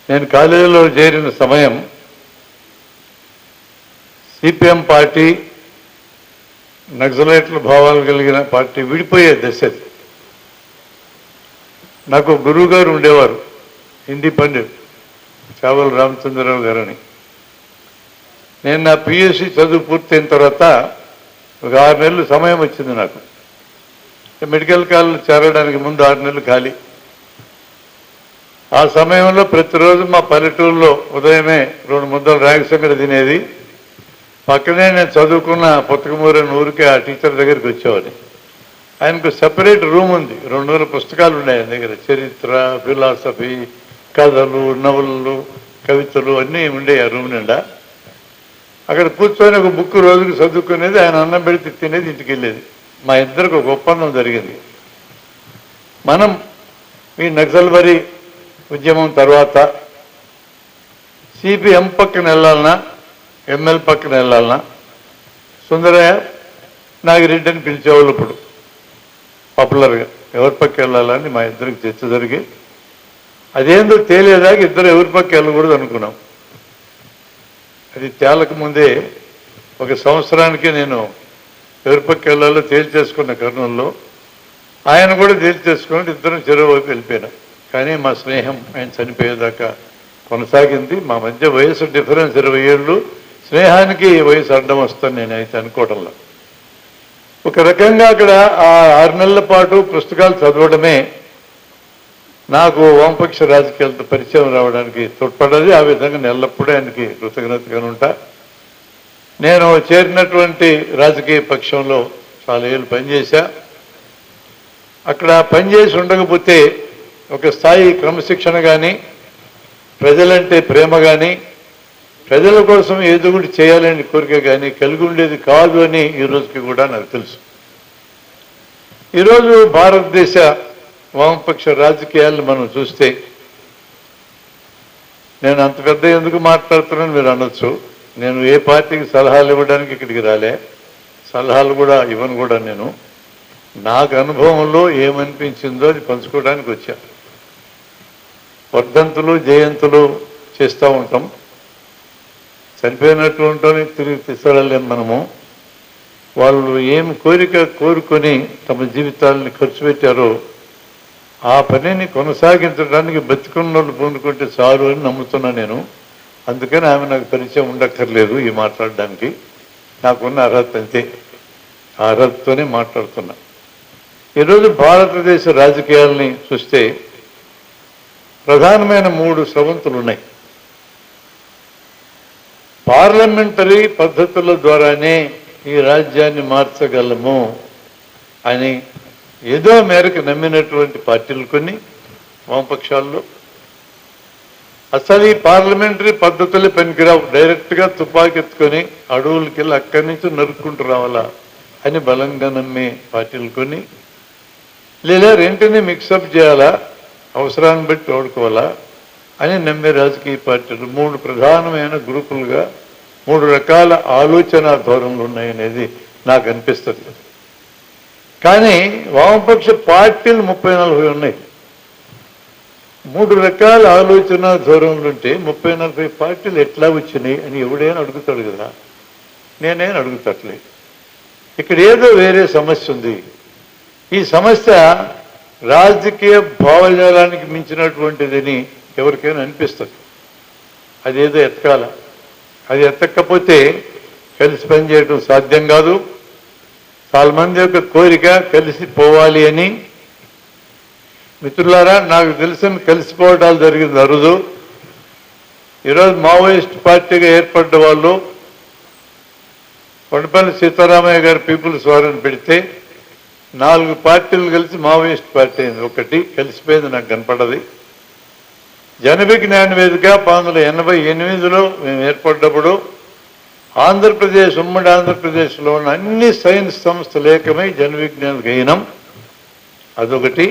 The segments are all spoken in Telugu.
నేను కాలేజీలో చేరిన సమయం సిపిఎం పార్టీ నక్సలైట్ల భావాలు కలిగిన పార్టీ విడిపోయే దశ. నాకు గురువు గారు ఉండేవారు, హిందీ పండిట్ చావల్ రామచంద్రరావు గారని. నేను నా పిఎస్సి చదువు పూర్తయిన తర్వాత ఒక 6 నెలలు సమయం వచ్చింది నాకు. మెడికల్ కాలేజ్ చేరడానికి ముందు 6 నెలలు ఖాళీ. ఆ సమయంలో ప్రతిరోజు మా పల్లెటూరులో ఉదయమే 2 ముద్దలు రాగి సంగటి తినేది. పక్కనే నేను చదువుకున్న పుస్తకమూరి ఊరికి ఆ టీచర్ దగ్గరికి వచ్చేవాడిని. ఆయనకు సెపరేట్ రూమ్ ఉంది, 200 పుస్తకాలు ఉన్నాయి ఆయన దగ్గర. చరిత్ర, ఫిలాసఫీ, కథలు, నవలలు, కవితలు అన్నీ ఉండే ఆ రూమ్ నిండా. అక్కడ కూర్చొని ఒక బుక్ రోజుకి చదువుకునేది, ఆయన అన్నం పెడితే తినేది, ఇంటికి వెళ్ళేది. మా ఇద్దరికి ఒక ఒప్పందం జరిగింది. మనం ఈ నక్సల్బరీ ఉద్యమం తర్వాత సిపిఎం పక్కన వెళ్ళాలన్నా, ఎంఎల్ పక్కన వెళ్ళాలన్నా సుందరయ్య నాగిరెడ్డి అని పిలిచేవాళ్ళు. ఇప్పుడు పాపులర్గా ఎవరి పక్క వెళ్ళాలని మా ఇద్దరికి చర్చ జరిగి అదేందో తేలేదాకా ఇద్దరు ఎవరి పక్క వెళ్ళకూడదు అనుకున్నాం. అది తేలక ముందే 1 సంవత్సరానికి నేను ఎవరి పక్క వెళ్ళాలో తేల్చేసుకున్న కర్నూలులో, ఆయన కూడా తేల్చేసుకుని ఇద్దరం చెరువు వైపు వెళ్ళిపోయినాం. కానీ మా స్నేహం ఆయన చనిపోయేదాకా కొనసాగింది. మా మధ్య వయసు డిఫరెన్స్ 20 ఏళ్ళు. స్నేహానికి వయసు అడ్డం వస్తాను నేనైతే అనుకోవడంలో. ఒక రకంగా అక్కడ ఆ 6 నెలల పాటు పుస్తకాలు చదవడమే నాకు వామపక్ష రాజకీయాలతో పరిచయం రావడానికి తోడ్పడ్డది. ఆ విధంగా నేను ఎల్లప్పుడూ ఆయనకి కృతజ్ఞతగా ఉంటా. నేను చేరినటువంటి రాజకీయ పక్షంలో చాలా ఏళ్ళు పనిచేశా. అక్కడ పనిచేసి ఉండకపోతే ఒక స్థాయి క్రమశిక్షణ కానీ, ప్రజలంటే ప్రేమ కానీ, ప్రజల కోసం ఏదో ఒకటి చేయాలని కోరిక కానీ కలిగి ఉండేది కాదు అని ఈ రోజుకి కూడా నాకు తెలుసు. ఈరోజు భారతదేశ వామపక్ష రాజకీయాలను మనం చూస్తే, నేను అంత పెద్ద ఎందుకు మాట్లాడుతున్నాను మీరు అనొచ్చు. నేను ఏ పార్టీకి సలహాలు ఇవ్వడానికి ఇక్కడికి రాలే, సలహాలు కూడా ఇవ్వను కూడా. నేను నాకు అనుభవంలో ఏమనిపించిందో అది పంచుకోవడానికి వచ్చా. వర్ధంతులు, జయంతులు చేస్తూ ఉంటాం, చనిపోయినట్టు ఉంటాం, తిరిగి తీసుకెళ్ళలేము మనము. వాళ్ళు ఏం కోరిక కోరుకొని తమ జీవితాలని ఖర్చు పెట్టారో ఆ పనిని కొనసాగించడానికి బతికున్న వాళ్ళు పూనుకుంటే చాలు అని నమ్ముతున్నా నేను. అందుకని ఆమె నాకు పరిచయం ఉండక్కర్లేదు ఈ మాట్లాడడానికి. నాకున్న అర్హత అంతే, ఆ అర్హతతోనే మాట్లాడుతున్నా. ఈరోజు భారతదేశ రాజకీయాలని చూస్తే ప్రధానమైన 3 స్రవంతులు ఉన్నాయి. పార్లమెంటరీ పద్ధతుల ద్వారానే ఈ రాజ్యాన్ని మార్చగలము అని ఏదో మేరకు నమ్మినటువంటి పార్టీలు కొన్ని వామపక్షాల్లో. అసలు ఈ పార్లమెంటరీ పద్ధతులే పనికిరావు, డైరెక్ట్గా తుపాకీ ఎత్తుకొని అడవులకి వెళ్ళి అక్కడి నుంచి నరుక్కుంటూ రావాలా అని బలంగా నమ్మే పార్టీలు కొన్ని, లేదా రెంటిని మిక్సప్ చేయాలా, అవసరాన్ని బట్టి వాడుకోవాలా అని నమ్మే రాజకీయ పార్టీలు 3 ప్రధానమైన గ్రూపులుగా 3 రకాల ఆలోచన ధోరణులు ఉన్నాయనేది నాకు అనిపిస్తుంది. కానీ వామపక్ష పార్టీలు 30-40 ఉన్నాయి. 3 రకాల ఆలోచన ధోరణులు ఉంటే 30-40 పార్టీలు ఎట్లా వచ్చినాయి అని ఎవడైనా అడుగుతాడు కదా. నేనేం అడుగుతట్లేదు. ఇక్కడ ఏదో వేరే సమస్య ఉంది. ఈ సమస్య రాజకీయ భావజాలానికి మించినటువంటిదని ఎవరికైనా అనిపిస్తుంది. అదేదో ఎతకాల. అది ఎత్తకపోతే కలిసి పనిచేయడం సాధ్యం కాదు. చాలా మంది యొక్క కోరిక కలిసిపోవాలి అని. మిత్రులారా, నాకు తెలిసిన కలిసిపోవటాలు జరిగింది అరుదు. ఈరోజు మావోయిస్ట్ పార్టీగా ఏర్పడ్డ వాళ్ళు కొండపల్లి సీతారామయ్య గారు పీపుల్స్ వారిని పెడితే 4 పార్టీలు కలిసి మావోయిస్ట్ పార్టీ అయింది. ఒకటి కలిసిపోయింది నాకు కనపడది. జనవిజ్ఞాన వేదిక 1988లో మేము ఏర్పడ్డప్పుడు ఆంధ్రప్రదేశ్, ఉమ్మడి ఆంధ్రప్రదేశ్లో ఉన్న అన్ని సైన్స్ సంస్థలు ఏకమై జనవిజ్ఞానికి అయినాం. అదొకటి.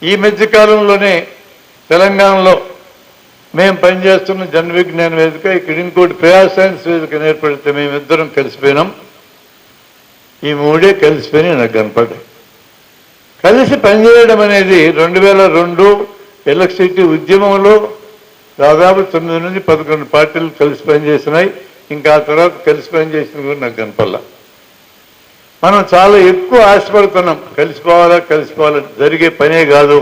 ఈ మధ్యకాలంలోనే తెలంగాణలో మేము పనిచేస్తున్న జనవిజ్ఞాన వేదిక, ఇక్కడ ఇంకోటి ప్రయాస్ సైన్స్ వేదిక ఏర్పడితే మేమిద్దరం కలిసిపోయినాం. ఈ 3 కలిసిపోయి నాకు కనపడ్డాయి. కలిసి పనిచేయడం అనేది 2002 ఎలక్ట్రిసిటీ ఉద్యమంలో దాదాపు 9 నుంచి 11 పార్టీలు కలిసి పనిచేసినాయి. ఇంకా ఆ తర్వాత కలిసి పనిచేసినవి కూడా నాకు కనపల్లా. మనం చాలా ఎక్కువ ఆశపడుతున్నాం, కలిసిపోవాలా జరిగే పనే కాదు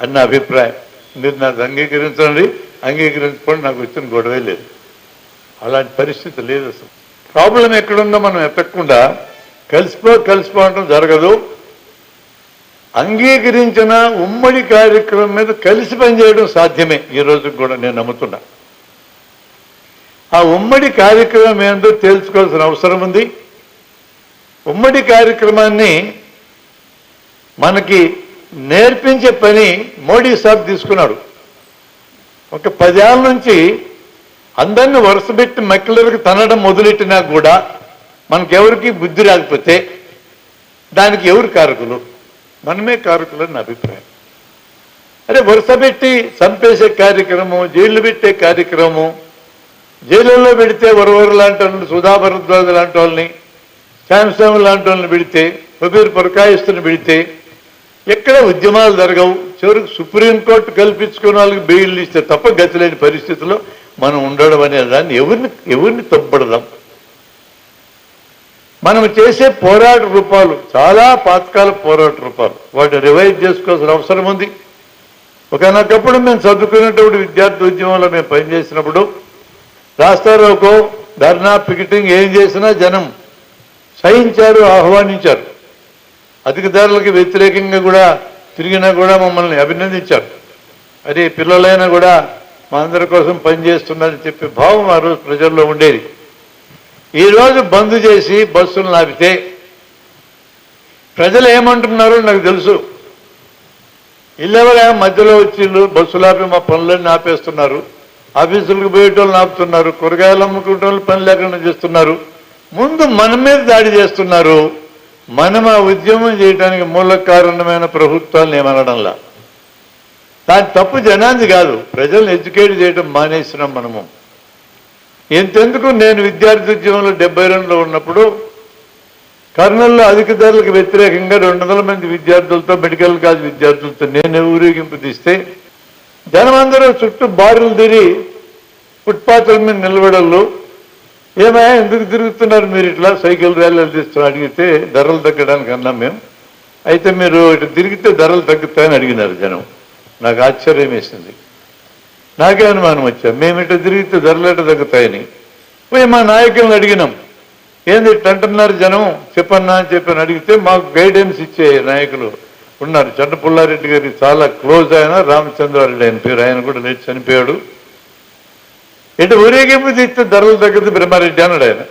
అన్న అభిప్రాయం. మీరు నాకు అంగీకరించండి, అంగీకరించుకోండి, నాకు వచ్చిన గొడవే లేదు. అలాంటి పరిస్థితి లేదు. అసలు ప్రాబ్లం ఎక్కడుందో మనం ఎత్తకుండా కలిసిపోవటం జరగదు. అంగీకరించిన ఉమ్మడి కార్యక్రమం మీద కలిసి పనిచేయడం సాధ్యమే. ఈ రోజు కూడా నేను నమ్ముతున్నా. ఆ ఉమ్మడి కార్యక్రమం ఏందో తేల్చుకోవాల్సిన అవసరం ఉంది. ఉమ్మడి కార్యక్రమాన్ని మనకి నేర్పించే పని మోడీ సాబ్ తీసుకున్నాడు. ఒక 10 ఏళ్ళ నుంచి అందరినీ వరుసపెట్టి మక్కిలకి తనడం మొదలెట్టినా కూడా మనకెవరికి బుద్ధి రాకపోతే దానికి ఎవరు కారకులు? మనమే కారకులు అని నా అభిప్రాయం. అరే వరుసపెట్టి చంపేసే కార్యక్రమం, జైలు పెట్టే కార్యక్రమం, జైలులో పెడితే వరవరు లాంటి వాళ్ళని, సుధా భరద్వాజ్ లాంటి వాళ్ళని, శాంసంగ్ లాంటి వాళ్ళని పెడితే, కబీర్ పురకాయిస్తుని పెడితే ఎక్కడ ఉద్యమాలు జరగవు. చివరికి సుప్రీంకోర్టు కల్పించుకున్న వాళ్ళకి బెయిల్ ఇస్తే తప్ప గతి లేని పరిస్థితుల్లో మనం ఉండడం అనే దాన్ని ఎవరిని తప్పడదాం. మనం చేసే పోరాట రూపాలు చాలా పాతకాల పోరాట రూపాలు, వాటిని రివైజ్ చేసుకోవాల్సిన అవసరం ఉంది. ఒకనొకప్పుడు మేము చదువుకునేటప్పుడు విద్యార్థి ఉద్యమంలో మేము పనిచేసినప్పుడు రాస్తారోకో, ధర్నా, పికెటింగ్ ఏం చేసినా జనం సహించారు, ఆహ్వానించారు. అధిక ధరలకు వ్యతిరేకంగా కూడా తిరిగినా కూడా మమ్మల్ని అభినందించారు. అదే పిల్లలైనా కూడా మా అందరి కోసం పనిచేస్తున్నారని చెప్పే భావం ఆ రోజు ప్రజల్లో ఉండేది. ఈరోజు బంద్ చేసి బస్సులు ఆపితే ప్రజలు ఏమంటున్నారో నాకు తెలుసు. ఇల్లెవరా మధ్యలో వచ్చి బస్సులు ఆపి మా పనులన్నీ ఆపేస్తున్నారు, ఆఫీసులకు పోయేటోళ్ళని ఆపుతున్నారు, కూరగాయలు అమ్ముకుంటే పని లేకుండా చేస్తున్నారు, ముందు మన మీద దాడి చేస్తున్నారు. మనం ఆ ఉద్యమం చేయడానికి మూల కారణమైన ప్రభుత్వాలను ఏమనడంలా. దాని తప్పు జనాన్ని కాదు, ప్రజల్ని ఎడ్యుకేట్ చేయడం మానేసినాం మనము. ఎంతెందుకు నేను విద్యార్థి ఉద్యమంలో 72లో ఉన్నప్పుడు కర్నూలులో అధిక ధరలకు వ్యతిరేకంగా 200 మంది విద్యార్థులతో, మెడికల్ కాలేజ్ విద్యార్థులతో నేను ఊరేగింపు తీస్తే జనమందరూ చుట్టూ బారులు తిరిగి ఫుట్పాత్ల మీద నిలబడళ్ళు. ఏమయ్యా ఎందుకు తిరుగుతున్నారు మీరు ఇట్లా, సైకిల్ ర్యాలీలు తీస్తున్నారు అడిగితే ధరలు తగ్గడానికి అన్నాం మేము. అయితే మీరు ఇటు తిరిగితే ధరలు తగ్గుతాయని అడిగినారు జనం. నాకు ఆశ్చర్యం వేసింది, నాకే అనుమానం వచ్చా. మేము ఇటు తిరిగితే ధరలు ఎట తగ్గుతాయని పోయి మా నాయకులను అడిగినాం. ఏంది ఇట్లా అంటున్నారు జనం, చెప్పన్నా అని చెప్పని అడిగితే మాకు గైడెన్స్ ఇచ్చే నాయకులు ఉన్నారు. చంద్రపుల్లారెడ్డి గారికి చాలా క్లోజ్ ఆయన రామచంద్రారెడ్డి ఆయన పేరు, ఆయన కూడా లేచి చనిపోయాడు. ఇటు ఊరేగింపు తీస్తే ధరలు తగ్గితే బ్రహ్మారెడ్డి అన్నాడు ఆయన.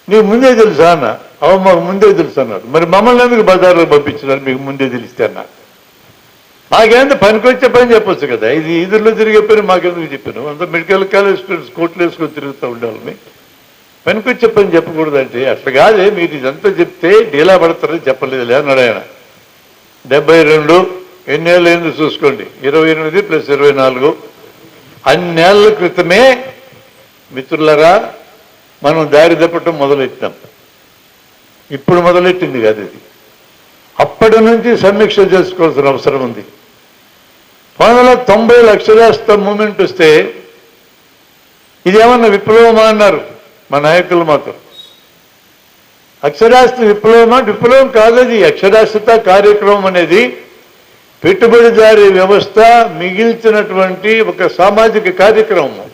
నీకు ముందే తెలుసా అన్న? అవు మాకు ముందే తెలుసు అన్నాడు. మరి మమ్మల్ని ఎందుకు బజార్లో పంపించినారు మీకు ముందే తెలిస్తే అన్న? మాకేంత పనికొచ్చే పని చెప్పొచ్చు కదా, ఇది ఈదుల్లో తిరిగే పని మాకెందుకు చెప్పాను? అంత మెడికల్ కాలేజ్ స్టూడెంట్స్ కోట్లు వేసుకొని తిరుగుతూ ఉండాలని పనికొచ్చే పని చెప్పకూడదంటే అట్లా కాదే, మీరు ఇదంతా చెప్తే డీలా పడతారని చెప్పలేదులే అన్నాడు ఆయన. 72 ఎన్నేళ్ళు ఏందో చూసుకోండి, 28 + 24 అన్నేళ్ల క్రితమే మిత్రులరా మనం దారి తప్పటం మొదలెట్టినాం. ఇప్పుడు మొదలెట్టింది కాదు ఇది. అప్పటి నుంచి సమీక్ష చేసుకోవాల్సిన అవసరం ఉంది. 1990 అక్షరాస్యత మూమెంట్ వస్తే ఇదేమన్నా విప్లవమా అన్నారు మా నాయకులు మాత్రం. అక్షరాస్యత విప్లవమా? విప్లవం కాదది. అక్షరాస్యత కార్యక్రమం అనేది పెట్టుబడిదారీ వ్యవస్థ మిగిల్చినటువంటి ఒక సామాజిక కార్యక్రమం.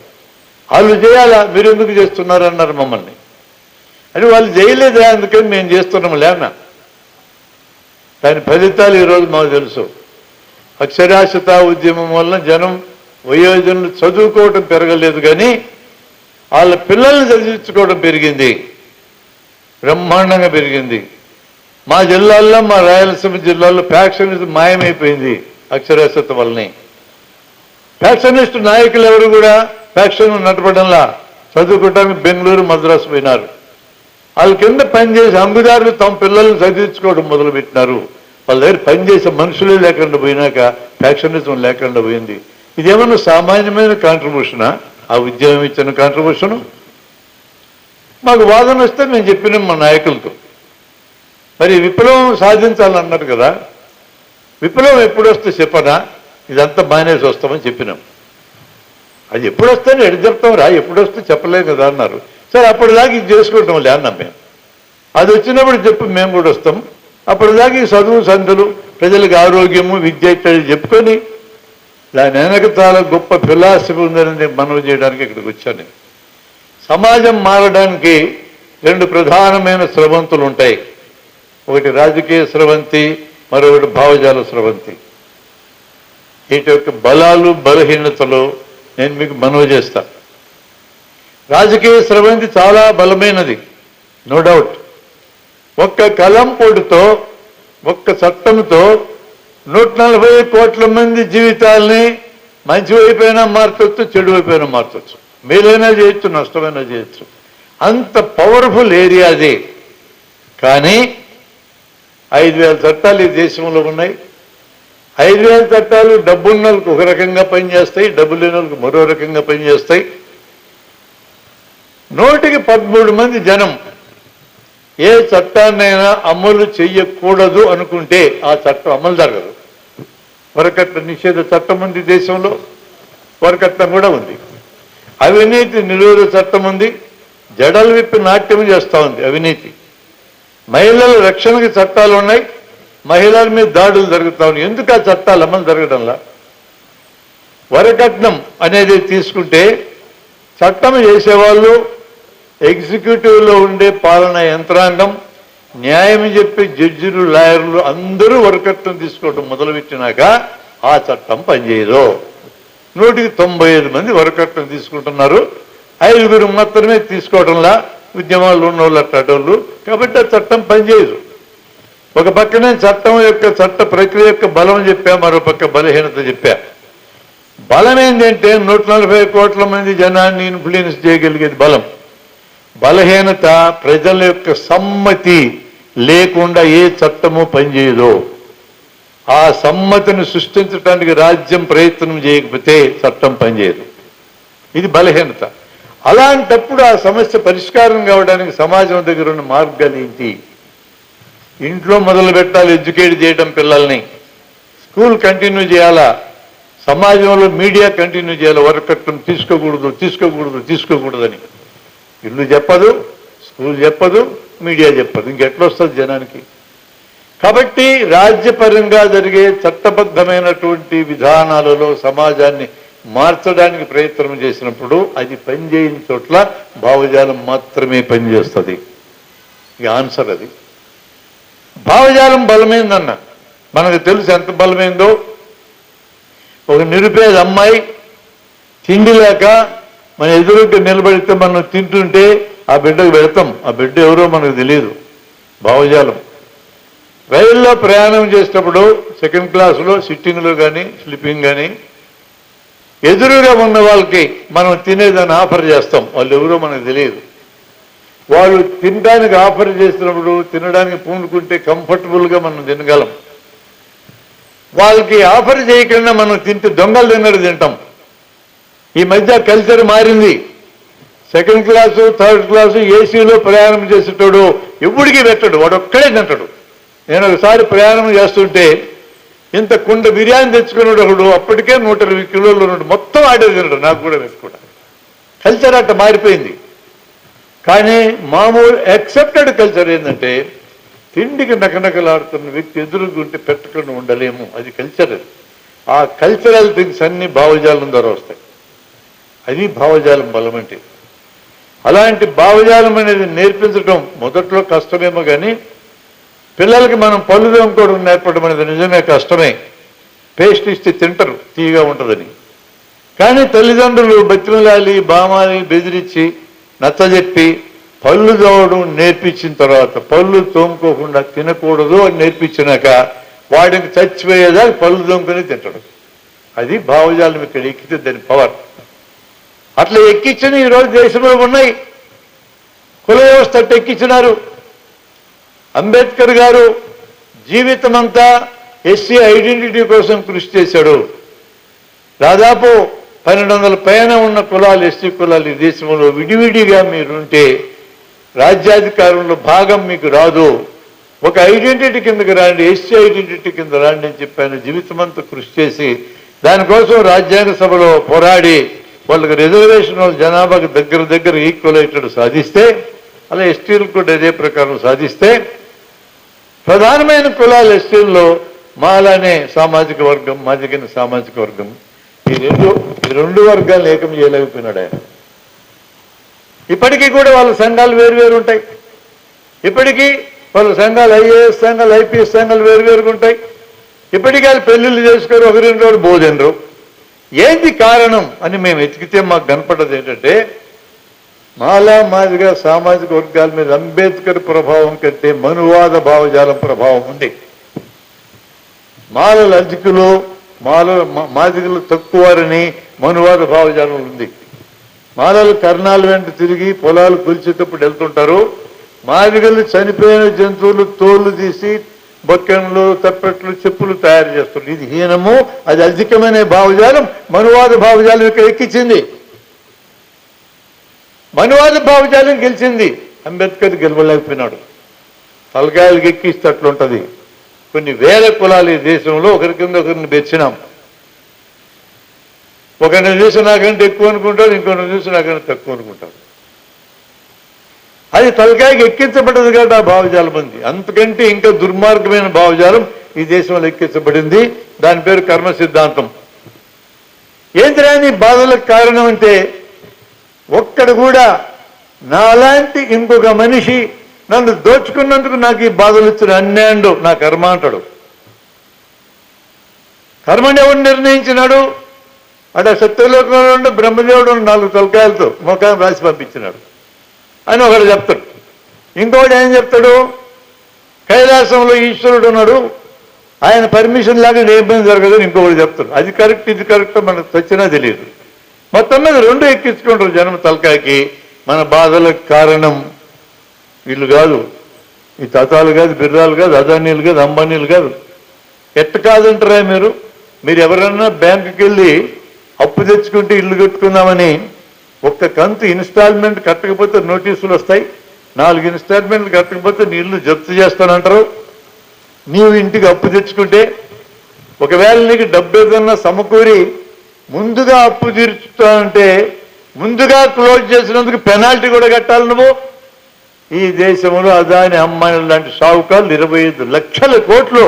వాళ్ళు చేయాలా, మీరు ఎందుకు చేస్తున్నారు అన్నారు మమ్మల్ని. అని వాళ్ళు చేయలేదా, అందుకని మేము చేస్తున్నాము లేనా. దాని ఫలితాలు ఈరోజు మాకు తెలుసు. అక్షరాస్యత ఉద్యమం వల్ల జనం వయోజనులు చదువుకోవడం పెరగలేదు, కానీ వాళ్ళ పిల్లల్ని చదివించుకోవడం పెరిగింది, బ్రహ్మాండంగా పెరిగింది. మా జిల్లాల్లో, మా రాయలసీమ జిల్లాల్లో ఫ్యాక్షనిస్ట్ మాయమైపోయింది అక్షరాస్యత వల్లనే. ఫ్యాక్షనిస్ట్ నాయకులు ఎవరు కూడా ఫ్యాక్షన్ నడపడంలా చదువుకోవడానికి బెంగళూరు, మద్రాసు పోయినారు. వాళ్ళ కింద పనిచేసే అంగుదారులు తమ పిల్లల్ని చదివించుకోవడం మొదలుపెట్టినారు. వాళ్ళ దగ్గర పనిచేసే మనుషులే లేకుండా పోయినాక ఫ్యాక్షనిజం లేకుండా పోయింది. ఇదేమన్నా సామాన్యమైన కాంట్రిబ్యూషనా? ఆ ఉద్యమం ఇచ్చిన కాంట్రిబ్యూషను. మాకు వాదన వస్తే మేము చెప్పినాం మా నాయకులతో. మరి విప్లవం సాధించాలన్నారు కదా, విప్లవం ఎప్పుడు వస్తే చెప్పనా, ఇదంతా మానేసి వస్తామని చెప్పినాం. అది ఎప్పుడు వస్తాను ఎడు చెప్తాం రా, ఎప్పుడు వస్తే చెప్పలేం కదా అన్నారు. సరే అప్పటిదాకా ఇది చేసుకుంటాం లే అన్నాం మేము. అది వచ్చినప్పుడు చెప్పి మేము కూడా వస్తాం. అప్పటిదాకా ఈ చదువు సందులు, ప్రజలకు ఆరోగ్యము, విద్య ఇత్యాది చెప్పుకొని దాని వెనక చాలా గొప్ప ఫిలాసఫీ ఉందని మనవి చేయడానికి ఇక్కడికి వచ్చాను నేను. సమాజం మారడానికి 2 ప్రధానమైన స్రవంతులు ఉంటాయి. ఒకటి రాజకీయ స్రవంతి, మరొకటి భావజాల స్రవంతి. వీటి యొక్క బలాలు బలహీనతలు నేను మీకు మనవి చేస్తా. రాజకీయ స్రవంతి చాలా బలమైనది, నో డౌట్. ఒక్క కలం పొడితో, ఒక్క చట్టంతో 140 కోట్ల మంది జీవితాల్ని మంచి వైపైనా మార్చవచ్చు, చెడు వైపైనా మార్చవచ్చు. మేలైనా చేయొచ్చు, నష్టమైనా చేయొచ్చు. అంత పవర్ఫుల్ ఏరియా అది. కానీ 5,000 చట్టాలు ఈ దేశంలో ఉన్నాయి. 5,000 చట్టాలు డబ్బున్న వాళ్ళకి ఒక రకంగా పనిచేస్తాయి, డబ్బు లేని వాళ్ళకి మరో రకంగా పనిచేస్తాయి. 113 మంది జనం ఏ చట్టాన్నైనా అమలు చెయ్యకూడదు అనుకుంటే ఆ చట్టం అమలు జరగదు. వరకట్న నిషేధ చట్టం ఉంది దేశంలో, వరకట్నం కూడా ఉంది. అవినీతి నిరోధ చట్టం ఉంది, జడలు విప్పి నాట్యం చేస్తూ ఉంది అవినీతి. మహిళల రక్షణకి చట్టాలు ఉన్నాయి, మహిళల మీద దాడులు జరుగుతూ ఉన్నాయి. ఎందుకు ఆ చట్టాలు అమలు జరగడంలా? వరకట్నం అనేది తీసుకుంటే చట్టం చేసేవాళ్ళు, ఎగ్జిక్యూటివ్లో ఉండే పాలనా యంత్రాంగం, న్యాయం చెప్పి జడ్జిలు, లాయర్లు అందరూ వరకట్నం తీసుకోవడం మొదలుపెట్టినాక ఆ చట్టం పనిచేయదు. 195 మంది వరకట్నం తీసుకుంటున్నారు, 5 మాత్రమే తీసుకోవడంలా ఉద్యమాలు ఉన్నోళ్ళు అట్టోళ్ళు. కాబట్టి ఆ చట్టం పనిచేయదు. ఒక పక్కనే చట్టం యొక్క చట్ట ప్రక్రియ యొక్క బలం చెప్పా, మరో పక్క బలహీనత చెప్పా. బలం ఏంటంటే 140 కోట్ల మంది జనాన్ని ఇన్ఫ్లుయెన్స్ చేయగలిగేది బలం. బలహీనత ప్రజల యొక్క సమ్మతి లేకుండా ఏ చట్టము పనిచేయదు. ఆ సమ్మతిని సృష్టించడానికి రాజ్యం ప్రయత్నం చేయకపోతే చట్టం పనిచేయదు. ఇది బలహీనత. అలాంటప్పుడు ఆ సమస్య పరిష్కారం కావడానికి సమాజం దగ్గర ఉన్న మార్గాలు ఏంటి? ఇంట్లో మొదలు పెట్టాలి ఎడ్యుకేట్ చేయడం పిల్లల్ని, స్కూల్ కంటిన్యూ చేయాలా, సమాజంలో మీడియా కంటిన్యూ చేయాలి. వరకట్నం తీసుకోకూడదని ఇల్లు చెప్పదు, స్కూల్ చెప్పదు, మీడియా చెప్పదు. ఇంకెట్లా వస్తుంది జనానికి? కాబట్టి రాజ్యపరంగా జరిగే చట్టబద్ధమైనటువంటి విధానాలలో సమాజాన్ని మార్చడానికి ప్రయత్నం చేసినప్పుడు అది పనిచేయని చోట్ల భావజాలం మాత్రమే పనిచేస్తుంది. ఈ ఆన్సర్ అది. భావజాలం బలమైందన్న మనకు తెలుసు ఎంత బలమైందో. ఒక నిరుపేద అమ్మాయి తిండి లేక మన ఎదురుగా నిలబడితే మనం తింటుంటే ఆ బిడ్డకు పెడతాం. ఆ బిడ్డ ఎవరో మనకు తెలియదు. భావజాలం. రైల్లో ప్రయాణం చేసేటప్పుడు సెకండ్ క్లాసులో సిట్టింగ్లో కానీ స్లీపింగ్ కానీ ఎదురుగా ఉన్న వాళ్ళకి మనం తినేదాన్ని ఆఫర్ చేస్తాం. వాళ్ళు ఎవరో మనకు తెలియదు. వాళ్ళు తినడానికి ఆఫర్ చేసినప్పుడు తినడానికి పూనుకుంటే కంఫర్టబుల్గా మనం తినగలం. వాళ్ళకి ఆఫర్ చేయకుండా మనం తింటే దొంగలు తిన్నది తింటాం. ఈ మధ్య కల్చర్ మారింది. సెకండ్ క్లాసు, థర్డ్ క్లాసు ఏసీలో ప్రయాణం చేసేటోడు ఎవ్వడికి పెట్టడు, వాడు ఒక్కడే తింటాడు. నేను ఒకసారి ప్రయాణం చేస్తుంటే ఇంత కుండ బిర్యానీ తెచ్చుకున్నాడు ఒకడు, అప్పటికే 120 కిలోలు ఉన్నాడు, మొత్తం ఆడే తిన్నాడు, నాకు కూడా పెట్టుకోవడం. కల్చర్ అట్ట మారిపోయింది. కానీ మామూలు యాక్సెప్టెడ్ కల్చర్ ఏంటంటే తిండికి నకనకలాడుతున్న వ్యక్తి ఎదురుగుంటే పెట్టకుండా ఉండలేము. అది కల్చర్. అది ఆ కల్చరల్ థింగ్స్ అన్ని భావజాలం ద్వారా వస్తాయి. అది భావజాలం బలం అంటే. అలాంటి భావజాలం అనేది నేర్పించడం మొదట్లో కష్టమేమో కానీ పిల్లలకి మనం పళ్ళు తోముకోవడం నేర్పడం అనేది నిజమే కష్టమే. పేస్ట్ ఇస్తే తింటారు, తీయగా ఉంటుందని. కానీ తల్లిదండ్రులు బతిమలాలి, బామాలి, బెదిరించి, నచ్చజెప్పి పళ్ళు తోమడం నేర్పించిన తర్వాత పళ్ళు తోముకోకుండా తినకూడదు అని నేర్పించినాక వాడికి చచ్చిపోయేదాకా పళ్ళు తోముకొని తింటాడు. అది భావజాలం ఇక్కడ ఎక్కితే దాని పవర్. అట్లా ఎక్కించిన ఈరోజు దేశంలో ఉన్నాయి. కుల వ్యవస్థ అట్ట ఎక్కించినారు. అంబేద్కర్ గారు జీవితం అంతా ఎస్సీ ఐడెంటిటీ కోసం కృషి చేశాడు. దాదాపు 1200 పైన ఉన్న కులాలు, ఎస్సీ కులాలు ఈ దేశంలో విడివిడిగా మీరుంటే రాజ్యాధికారంలో భాగం మీకు రాదు. ఒక ఐడెంటిటీ కిందకి రాండి, ఎస్సీ ఐడెంటిటీ కింద రాండి అని చెప్పాను. జీవితం అంతా కృషి చేసి దానికోసం రాజ్యాంగ సభలో పోరాడి వాళ్ళకి రిజర్వేషన్ వాళ్ళ జనాభాకి దగ్గర ఈక్వలైటెడ్ సాధిస్తే, అలా ఎస్టీలకు కూడా అదే ప్రకారం సాధిస్తే, ప్రధానమైన కులాలు ఎస్టీల్లో మాలానే సామాజిక వర్గం, మాదిగిన సామాజిక వర్గం, ఈ రెండు వర్గాలను ఏకం చేయలేకపోయినాడు ఆయన. ఇప్పటికీ కూడా వాళ్ళ సంఘాలు వేరు ఉంటాయి. ఇప్పటికీ వాళ్ళ సంఘాలు ఐఏఎస్ సంఘాలు, ఐపీఎస్ సంఘాలు వేరుగా ఉంటాయి. ఇప్పటికీ వాళ్ళు పెళ్లిళ్ళు చేసుకోరు, ఒకరినోడు భోజనరు. ఏంటి కారణం అని మేము వెతికితే మాకు కనపడ్డది ఏంటంటే, మాలా మాదిగా సామాజిక వర్గాల మీద అంబేద్కర్ ప్రభావం కంటే మనువాద భావజాలం ప్రభావం ఉంది. మాలల అధికులు, మాదిగలు తక్కువారని మనువాద భావజాలం ఉంది. మాలలు కర్ణాల వెంట తిరిగి పొలాలు కూల్చేటప్పుడు వెళ్తుంటారు. మాదిగలు చనిపోయిన జంతువులు తోళ్లు తీసి బొక్కెన్లు, తప్పెట్లు, చెప్పులు తయారు చేస్తారు. ఇది హీనము, అది అధికమైన భావజాలం, మనువాద భావజాలం ఇక్కడ ఎక్కించింది. మనువాద భావజాలం గెలిచింది, అంబేద్కర్ గెలవలేకపోయినాడు. తలకాయలకు ఎక్కిస్తే అట్లుంటది. కొన్ని వేల కులాలు ఈ దేశంలో ఒకరి కింద ఒకరిని బెచ్చినాం. ఒకరిని చూసి నాకంటే ఎక్కువ అనుకుంటాడు, ఇంకొకరిని చూసి నాకంటే తక్కువ అనుకుంటాడు. అది తలకాయకి ఎక్కించబడ్డది కాబట్టి ఆ భావజాలం ఉంది. అంతకంటే ఇంకా దుర్మార్గమైన భావజాలం ఈ దేశంలో ఎక్కించబడింది. దాని పేరు కర్మ సిద్ధాంతం. ఏంటిరా నీ బాధలకు కారణం అంటే, ఒక్కడు కూడా నాలాంటి ఇంకొక మనిషి నన్ను దోచుకున్నందుకు నాకు ఈ బాధలు ఇచ్చిన అన్యాయుడు నా కర్మ అంటాడు. కర్మని ఎవరు నిర్ణయించినాడు? అక్కడ సత్యలోకంలో ఉండే బ్రహ్మదేవుడు 4 తలకాయలతో ముఖాన్ని రాసి పంపించినాడు అని ఒకడు చెప్తాడు. ఇంకొకటి ఏం చెప్తాడు? కైలాసంలో ఈశ్వరుడు ఉన్నాడు, ఆయన పర్మిషన్ లాగా ఏ ఇబ్బంది జరగదు ఇంకొకటి చెప్తాడు. అది కరెక్ట్, ఇది కరెక్ట్ మనకు తెచ్చినా తెలియదు. మొత్తం మీద 2 ఎక్కించుకుంటారు జనం తలకాయకి. మన బాధలకు కారణం వీళ్ళు కాదు, ఈ తాతాలు కాదు, బిర్రాలు కాదు, అదానీలు కాదు, అంబానీలు కాదు. ఎట్ట కాదంటారా మీరు? మీరు ఎవరన్నా బ్యాంకుకి వెళ్ళి అప్పు తెచ్చుకుంటే ఇల్లు కట్టుకుందామని ఒక్క కంతు ఇన్స్టాల్మెంట్ కట్టకపోతే నోటీసులు వస్తాయి. 4 ఇన్స్టాల్మెంట్లు కట్టకపోతే నీ ఇల్లు జప్తు చేస్తానంటారు. నీవు ఇంటికి అప్పు తెచ్చుకుంటే, ఒకవేళ నీకు డబ్బు ఏదన్నా సమకూరి ముందుగా అప్పు తీర్చుతానంటే ముందుగా క్లోజ్ చేసినందుకు పెనాల్టీ కూడా కట్టాలి నువ్వు. ఈ దేశంలో అదాని, అంబానీ లాంటి షావుకారులు 25 లక్షల కోట్లు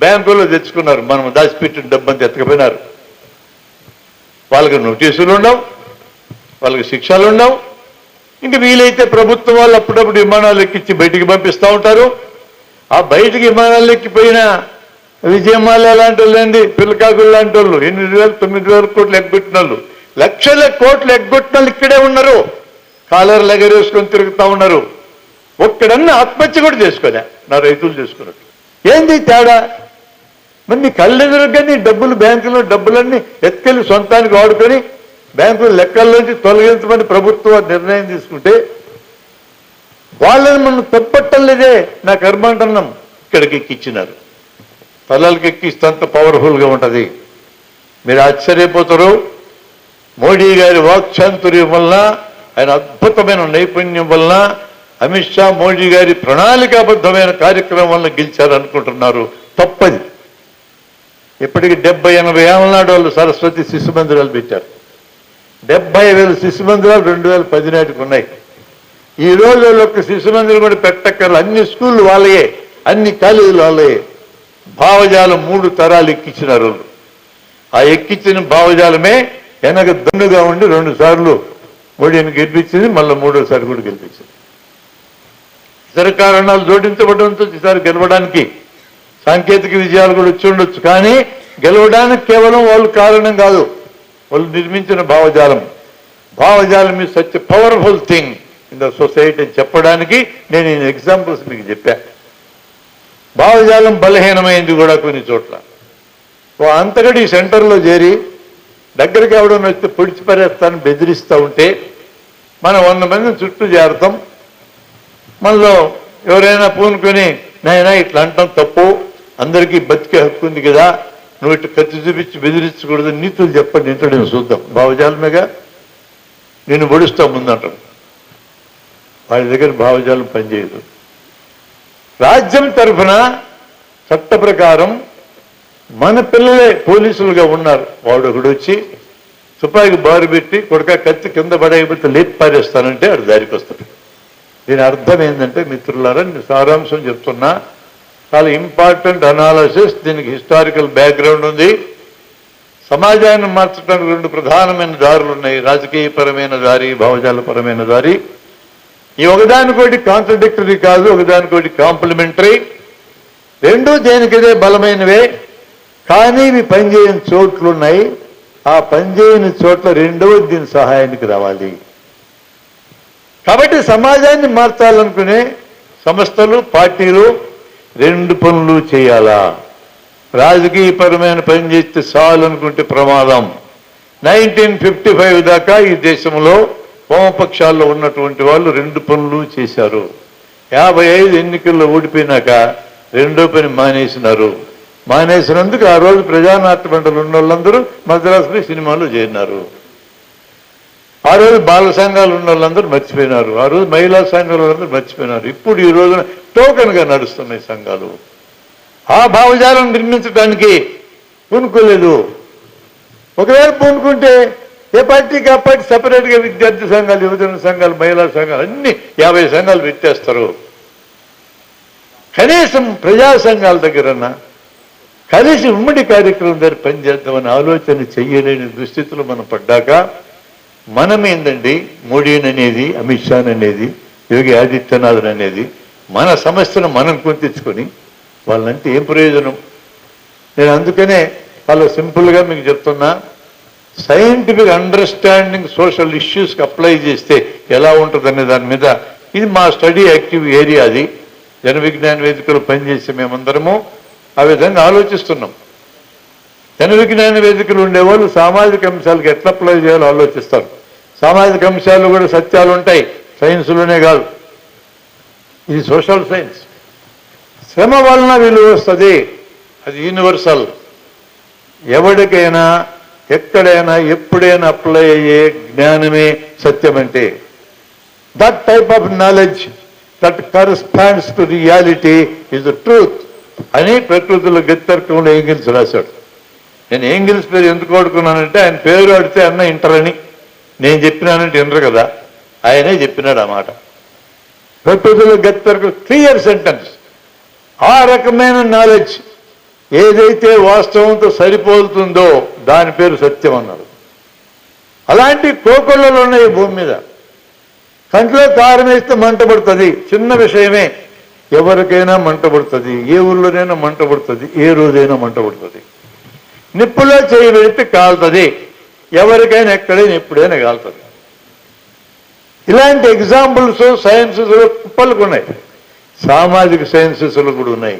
బ్యాంకుల్లో తెచ్చుకున్నారు. మనం దాచిపెట్టిన డబ్బంతా ఎత్తకపోయినారు. వాళ్ళకి నోటీసులు ఉండవు, వాళ్ళకి శిక్షలు ఉండవు. ఇంక వీలైతే ప్రభుత్వం వాళ్ళు అప్పుడప్పుడు విమానాలు ఎక్కించి బయటికి పంపిస్తూ ఉంటారు. ఆ బయటికి విమానాలు ఎక్కిపోయిన విజయమాల లాంటి వాళ్ళు ఏంది, పిల్లకాకులు లాంటి వాళ్ళు 8,000, 9,000 కోట్లు ఎగ్గొట్టిన వాళ్ళు, లక్షల కోట్లు ఎగ్గొట్టిన వాళ్ళు ఇక్కడే ఉన్నారు. కాలర్లు ఎగరేసుకొని తిరుగుతూ ఉన్నారు. ఒక్కడన్నా ఆత్మహత్య కూడా చేసుకోలే, నా రైతులు చేసుకున్నట్టు. ఏంది తేడా? మరి నీ కళ్ళెదురుగా నీ డబ్బులు, బ్యాంకులో డబ్బులన్నీ ఎత్తుకెళ్ళి సొంతానికి వాడుకొని బ్యాంకుల లెక్కల్లోంచి తొలగించమని ప్రభుత్వం నిర్ణయం తీసుకుంటే వాళ్ళని మనం తప్పట్టం లేదే, నా కర్మ అంటున్నాం. ఇక్కడికి ఎక్కిచ్చినారు. తలలకి ఎక్కిస్తే అంత పవర్ఫుల్గా ఉంటుంది. మీరు ఆశ్చర్యపోతారు. మోడీ గారి వాక్చాతుర్యం వలన, ఆయన అద్భుతమైన నైపుణ్యం వలన, అమిత్ షా మోడీ గారి ప్రణాళికాబద్ధమైన కార్యక్రమం వల్ల గెలిచారనుకుంటున్నారు. తప్పది. ఇప్పటికి 70-80 ఏళ్ళ నాడు వాళ్ళు సరస్వతి శిశు మందిరాలు పెట్టారు. 70,000 శిశు మందిరాలు 2010 నాటికి ఉన్నాయి. ఈ రోజు వాళ్ళు ఒక శిశు మందిరం కూడా పెట్టక్కర్లు. అన్ని స్కూళ్ళు వాళ్ళయే, అన్ని కాలేజీలు వాళ్ళయే. భావజాలం 3 తరాలు ఎక్కించినారు. ఆ ఎక్కించిన భావజాలమే వెనక దన్నుగా ఉండి 2 సార్లు మోడీని గెలిపించింది, మళ్ళీ 3వసారి కూడా గెలిపించింది. ఇతర కారణాలు జోడించబడడంతో ఈసారి గెలవడానికి సాంకేతిక విజయాలు కూడా వచ్చి ఉండొచ్చు. కానీ గెలవడానికి కేవలం వాళ్ళు కారణం కాదు, వాళ్ళు నిర్మించిన భావజాలం. భావజాలం is such a powerful thing in the society అని చెప్పడానికి నేను ఈ ఎగ్జాంపుల్స్ మీకు చెప్పా. భావజాలం బలహీనమైంది కూడా కొన్ని చోట్ల. ఓ అంతగడి సెంటర్లో చేరి దగ్గరికి ఎవడన్నా వస్తే పొడిచి పరేస్తానని బెదిరిస్తూ ఉంటే మనం 100 మందిని చుట్టూ చేరతాం. మనలో ఎవరైనా పూనుకొని నాయనా ఇట్లా అంటాం తప్పు, అందరికీ బతికే హక్కు ఉంది కదా, నువ్వు ఇట్లా కత్తి చూపించి బెదిరించకూడదు, నీతులు చెప్పండి, ఇంట్లో నేను చూద్దాం. భావజాలమేగా, నేను పొడుస్తా ముందంటాం. వాళ్ళ దగ్గర భావజాలం పనిచేయదు. రాజ్యం తరఫున చట్ట ప్రకారం మన పిల్లలే పోలీసులుగా ఉన్నారు. వాడు ఒకడు వచ్చి తుపాకి బారు పెట్టి కొడుక కత్తి కింద పడేయకపోతే లేపి పారేస్తానంటే ఆడు దారికి వస్తాడు. దీని అర్థం ఏంటంటే మిత్రులారా, నేను సారాంశం చెప్తున్నా, చాలా ఇంపార్టెంట్ అనాలిసిస్, దీనికి హిస్టారికల్ బ్యాక్గ్రౌండ్ ఉంది. సమాజాన్ని మార్చడానికి రెండు ప్రధానమైన దారులు ఉన్నాయి, రాజకీయపరమైన దారి, భావజాలపరమైన దారి. ఈ ఒకదానికోటి కాంట్రడిక్టరీ కాదు, ఒకదానికోటి కాంప్లిమెంటరీ. రెండూ దేనికిదే బలమైనవే, కానీ ఇవి పనిచేయని చోట్లున్నాయి. ఆ పనిచేయని చోట్ల రెండవది దీని సహాయానికి రావాలి. కాబట్టి సమాజాన్ని మార్చాలనుకునే సంస్థలు, పార్టీలు రెండు పనులు చేయాలా. రాజకీయపరమైన పని చేస్తే చాలు అనుకుంటే ప్రమాదం. 1955 దాకా ఈ దేశంలో వామపక్షాల్లో ఉన్నటువంటి వాళ్ళు రెండు పనులు చేశారు. 55 ఎన్నికల్లో ఓడిపోయినాక రెండో పని మానేసినారు. మానేసినందుకు ఆ రోజు ప్రజానాట్య మండలి ఉన్న వాళ్ళందరూ మద్రాసులో సినిమాలు చేరినారు. ఆ రోజు బాల సంఘాలు ఉన్న వాళ్ళందరూ మర్చిపోయినారు. ఆ రోజు మహిళా సంఘాల వాళ్ళందరూ మర్చిపోయినారు. ఇప్పుడు ఈ రోజున టోకన్గా నడుస్తున్నాయి సంఘాలు. ఆ భావజాలం నిర్మించడానికి పూనుకోలేదు. ఒకవేళ పూనుకుంటే ఏ పార్టీకి ఆ పార్టీ సపరేట్గా విద్యార్థి సంఘాలు, యువజన సంఘాలు, మహిళా సంఘాలు అన్ని 50 సంఘాలు పెట్టేస్తారు. కనీసం ప్రజా సంఘాల దగ్గరన్నా కలిసి ఉమ్మడి కార్యక్రమం దగ్గర పనిచేద్దామని ఆలోచన చెయ్యలేని దుస్థితిలో మనం పడ్డాక మనమేందండి మోడీని అనేది, అమిత్ షాన్ అనేది, యోగి ఆదిత్యనాథ్ అనేది మన సమస్యను మనం కొంచెచ్చుకొని వాళ్ళంటే ఏం ప్రయోజనం? నేను అందుకనే చాలా సింపుల్గా మీకు చెప్తున్నా, సైంటిఫిక్ అండర్స్టాండింగ్ సోషల్ ఇష్యూస్కి అప్లై చేస్తే ఎలా ఉంటుందనే దాని మీద ఇది మా స్టడీ యాక్టివ్ ఏరియా. అది జన విజ్ఞాన వేదికలు పనిచేసి మేమందరము ఆ విధంగా ఆలోచిస్తున్నాం. జన విజ్ఞాన వేదికలు ఉండేవాళ్ళు సామాజిక అంశాలకు ఎట్లా అప్లై చేయాలో ఆలోచిస్తారు. సామాజిక అంశాలు కూడా సత్యాలు ఉంటాయి, సైన్స్లోనే కాదు, ఇది సోషల్ సైన్స్. శ్రమ వలన విలువ వస్తుంది, అది యూనివర్సల్. ఎవరికైనా ఎక్కడైనా ఎప్పుడైనా అప్లై అయ్యే జ్ఞానమే సత్యం. అంటే that type of knowledge that corresponds to reality is the truth అని ప్రకృతిలో గతితర్కంలో ఎంగిల్స్ రాశాడు. నేను ఎంగిల్స్ పేరు ఎందుకు వాడుకున్నానంటే ఆయన పేరు అడితే అన్న ఇంటరని, నేను చెప్పినానంటే వినరు కదా, ఆయనే చెప్పినాడు ఆ మాట. ప్రకృతిలో గతితర్కం క్లియర్ సెంటెన్స్. ఆ రకమైన నాలెడ్జ్ ఏదైతే వాస్తవంతో సరిపోతుందో దాని పేరు సత్యం అన్నాడు. అలాంటి కోకొల్లలు ఉన్నాయి భూమి మీద. కంట్లో కారం వేస్తే మంట పడుతుంది, చిన్న విషయమే. ఎవరికైనా మంట పడుతుంది, ఏ ఊళ్ళోనైనా మంట పడుతుంది, ఏ రోజైనా మంట పడుతుంది. నిప్పులో చేయి పెడితే కాలుతుంది, ఎవరికైనా ఎక్కడైనా ఎప్పుడైనా కాలుతుంది. ఇలాంటి ఎగ్జాంపుల్స్ సైన్సెస్లో కుప్పలకు ఉన్నాయి, సామాజిక సైన్సెస్లో కూడా ఉన్నాయి.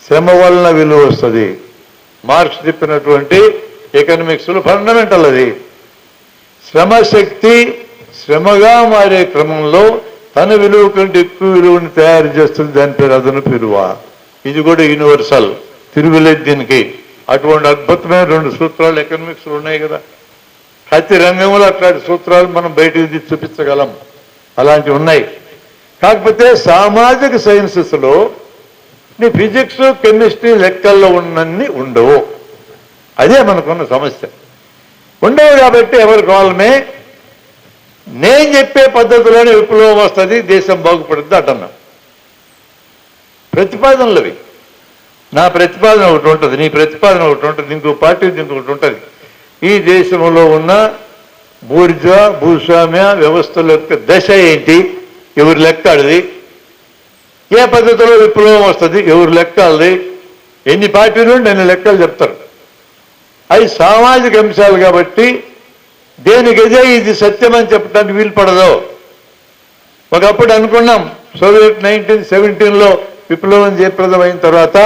శ్రమ వలన విలువ వస్తుంది. మార్క్స్ చెప్పినటువంటి ఎకనామిక్స్లో ఫండమెంటల్ అది. శ్రమశక్తి శ్రమగా మారే క్రమంలో తన విలువ కంటే ఎక్కువ విలువని తయారు చేస్తుంది, దాని పేరు అదనపు విలువ. ఇది కూడా యూనివర్సల్, తిరుగులేదు దీనికి. అటువంటి అద్భుతమైన 2 సూత్రాలు ఎకనామిక్స్లో ఉన్నాయి కదా. ప్రతి రంగంలో అట్లాంటి సూత్రాలు మనం బయటకు చూపించగలం, అలాంటివి ఉన్నాయి. కాకపోతే సామాజిక సైన్సెస్లో నీ ఫిజిక్స్, కెమిస్ట్రీ, లెక్కల్లో ఉన్నన్ని ఉండవు. అదే మనకున్న సమస్య. ఉండవు కాబట్టి ఎవరి కావాలమే నేను చెప్పే పద్ధతిలోనే విప్లవం వస్తుంది, దేశం బాగుపడుతుంది అంటున్నా. ప్రతిపాదనలవి. నా ప్రతిపాదన ఒకటి ఉంటుంది, నీ ప్రతిపాదన ఒకటి ఉంటుంది, ఇంకో పార్టీ ఇంకొకటి ఉంటుంది. ఈ దేశంలో ఉన్న బూర్జా భూస్వామ్య వ్యవస్థల యొక్క దశ ఏంటి, ఎవరి లెక్క అది, ఏ పద్ధతిలో విప్లవం వస్తుంది, ఎవరు లెక్కలది, ఎన్ని పార్టీలు ఉండి ఎన్ని లెక్కలు చెప్తారు. అవి సామాజిక అంశాలు కాబట్టి దేనికదే ఇది సత్యం అని చెప్పడానికి వీలు పడదు. ఒకప్పుడు అనుకున్నాం సోవియట్ 1917లో విప్లవం జయప్రదమైన తర్వాత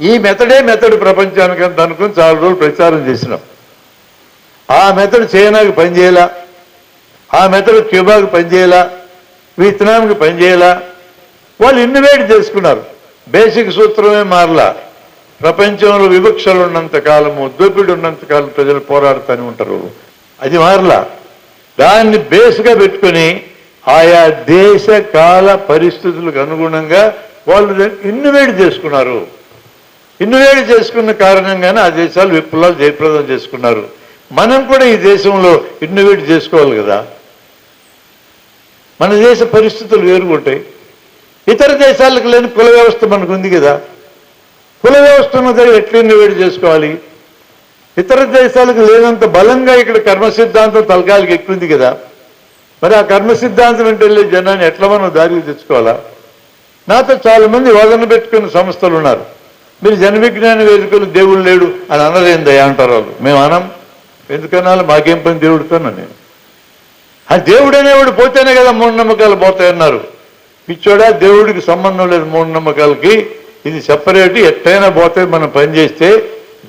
ఈ మెథడ్ ప్రపంచానికి అంత అనుకుని చాలా రోజులు ప్రచారం చేసినాం. ఆ మెథడ్ చైనాకి పనిచేయాలా, ఆ మెథడ్ క్యూబాకి పనిచేయాలా, వియత్నాంకి పనిచేయాలా. వాళ్ళు ఇన్నోవేట్ చేసుకున్నారు, బేసిక్ సూత్రమే మారలా. ప్రపంచంలో వివక్షలు ఉన్నంత కాలము, దోపిడి ఉన్నంత కాలం ప్రజలు పోరాడుతూనే ఉంటారు, అది మారలా. దాన్ని బేస్గా పెట్టుకుని ఆయా దేశ కాల పరిస్థితులకు అనుగుణంగా వాళ్ళు ఇన్నోవేట్ చేసుకున్నారు. ఇన్నోవేట్ చేసుకున్న కారణంగానే ఆ దేశాలు విప్లవాలు జయప్రదం చేసుకున్నారు. మనం కూడా ఈ దేశంలో ఇన్నోవేట్ చేసుకోవాలి కదా. మన దేశ పరిస్థితులు వేరుగుంటాయి. ఇతర దేశాలకు లేని కుల వ్యవస్థ మనకు ఉంది కదా. కుల వ్యవస్థ ఉన్న దగ్గర ఎట్లా ఇన్నోవేట్ చేసుకోవాలి? ఇతర దేశాలకు లేనంత బలంగా ఇక్కడ కర్మ సిద్ధాంతం తలకాయలకు ఎక్కుంది కదా. మరి ఆ కర్మ సిద్ధాంతం అంటే వెళ్ళే జనాన్ని ఎట్లా మనం దారికి తెచ్చుకోవాలా? నాతో చాలా మంది వాదన పెట్టుకున్న సంస్థలు ఉన్నారు. మీరు జన విజ్ఞాన వేదికలు దేవుడు లేడు అని అనలేందయ్యా అంటారు వాళ్ళు. మేము అనం. ఎందుకనాలి? మాకేం పని దేవుడితోనా? నేను ఆ దేవుడు అనేవాడు పోతేనే కదా మూఢనమ్మకాలు పోతాయన్నారు. పిచ్చోడా, దేవుడికి సంబంధం లేదు మూఢనమ్మకాలకి. ఇది సెపరేట్. ఎట్టయినా పోతే మనం పనిచేస్తే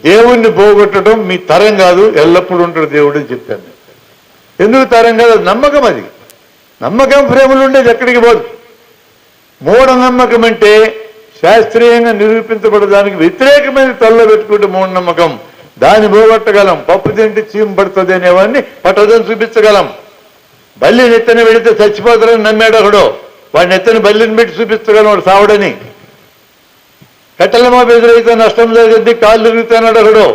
దేవుణ్ణి పోగొట్టడం మీ తరం కాదు, ఎల్లప్పుడూ ఉంటాడు దేవుడు అని చెప్పాను. ఎందుకు తరం కాదు? నమ్మకం. అది నమ్మకం ఫ్రేములు ఉండేది ఎక్కడికి పోదు. మూఢనమ్మకం అంటే శాస్త్రీయంగా నిరూపించబడడానికి వ్యతిరేకమైన తల్లో పెట్టుకుంటే మూఢనమ్మకం. దాన్ని పోగొట్టగలం. పప్పు తింటే చీమ పడుతుంది అనేవాడిని పట్టదని చూపించగలం. బల్లి నెత్తని పెడితే చచ్చిపోతారని నమ్మాడు ఒకడు. వాడిని నెత్తని బల్లిని పెట్టి చూపించగలం వాడు సావుడని. కట్టెల మోపు ఎదురైతే నష్టం జరిగింది, కాళ్ళు ఇరుగుతున్నాడు ఒకడు.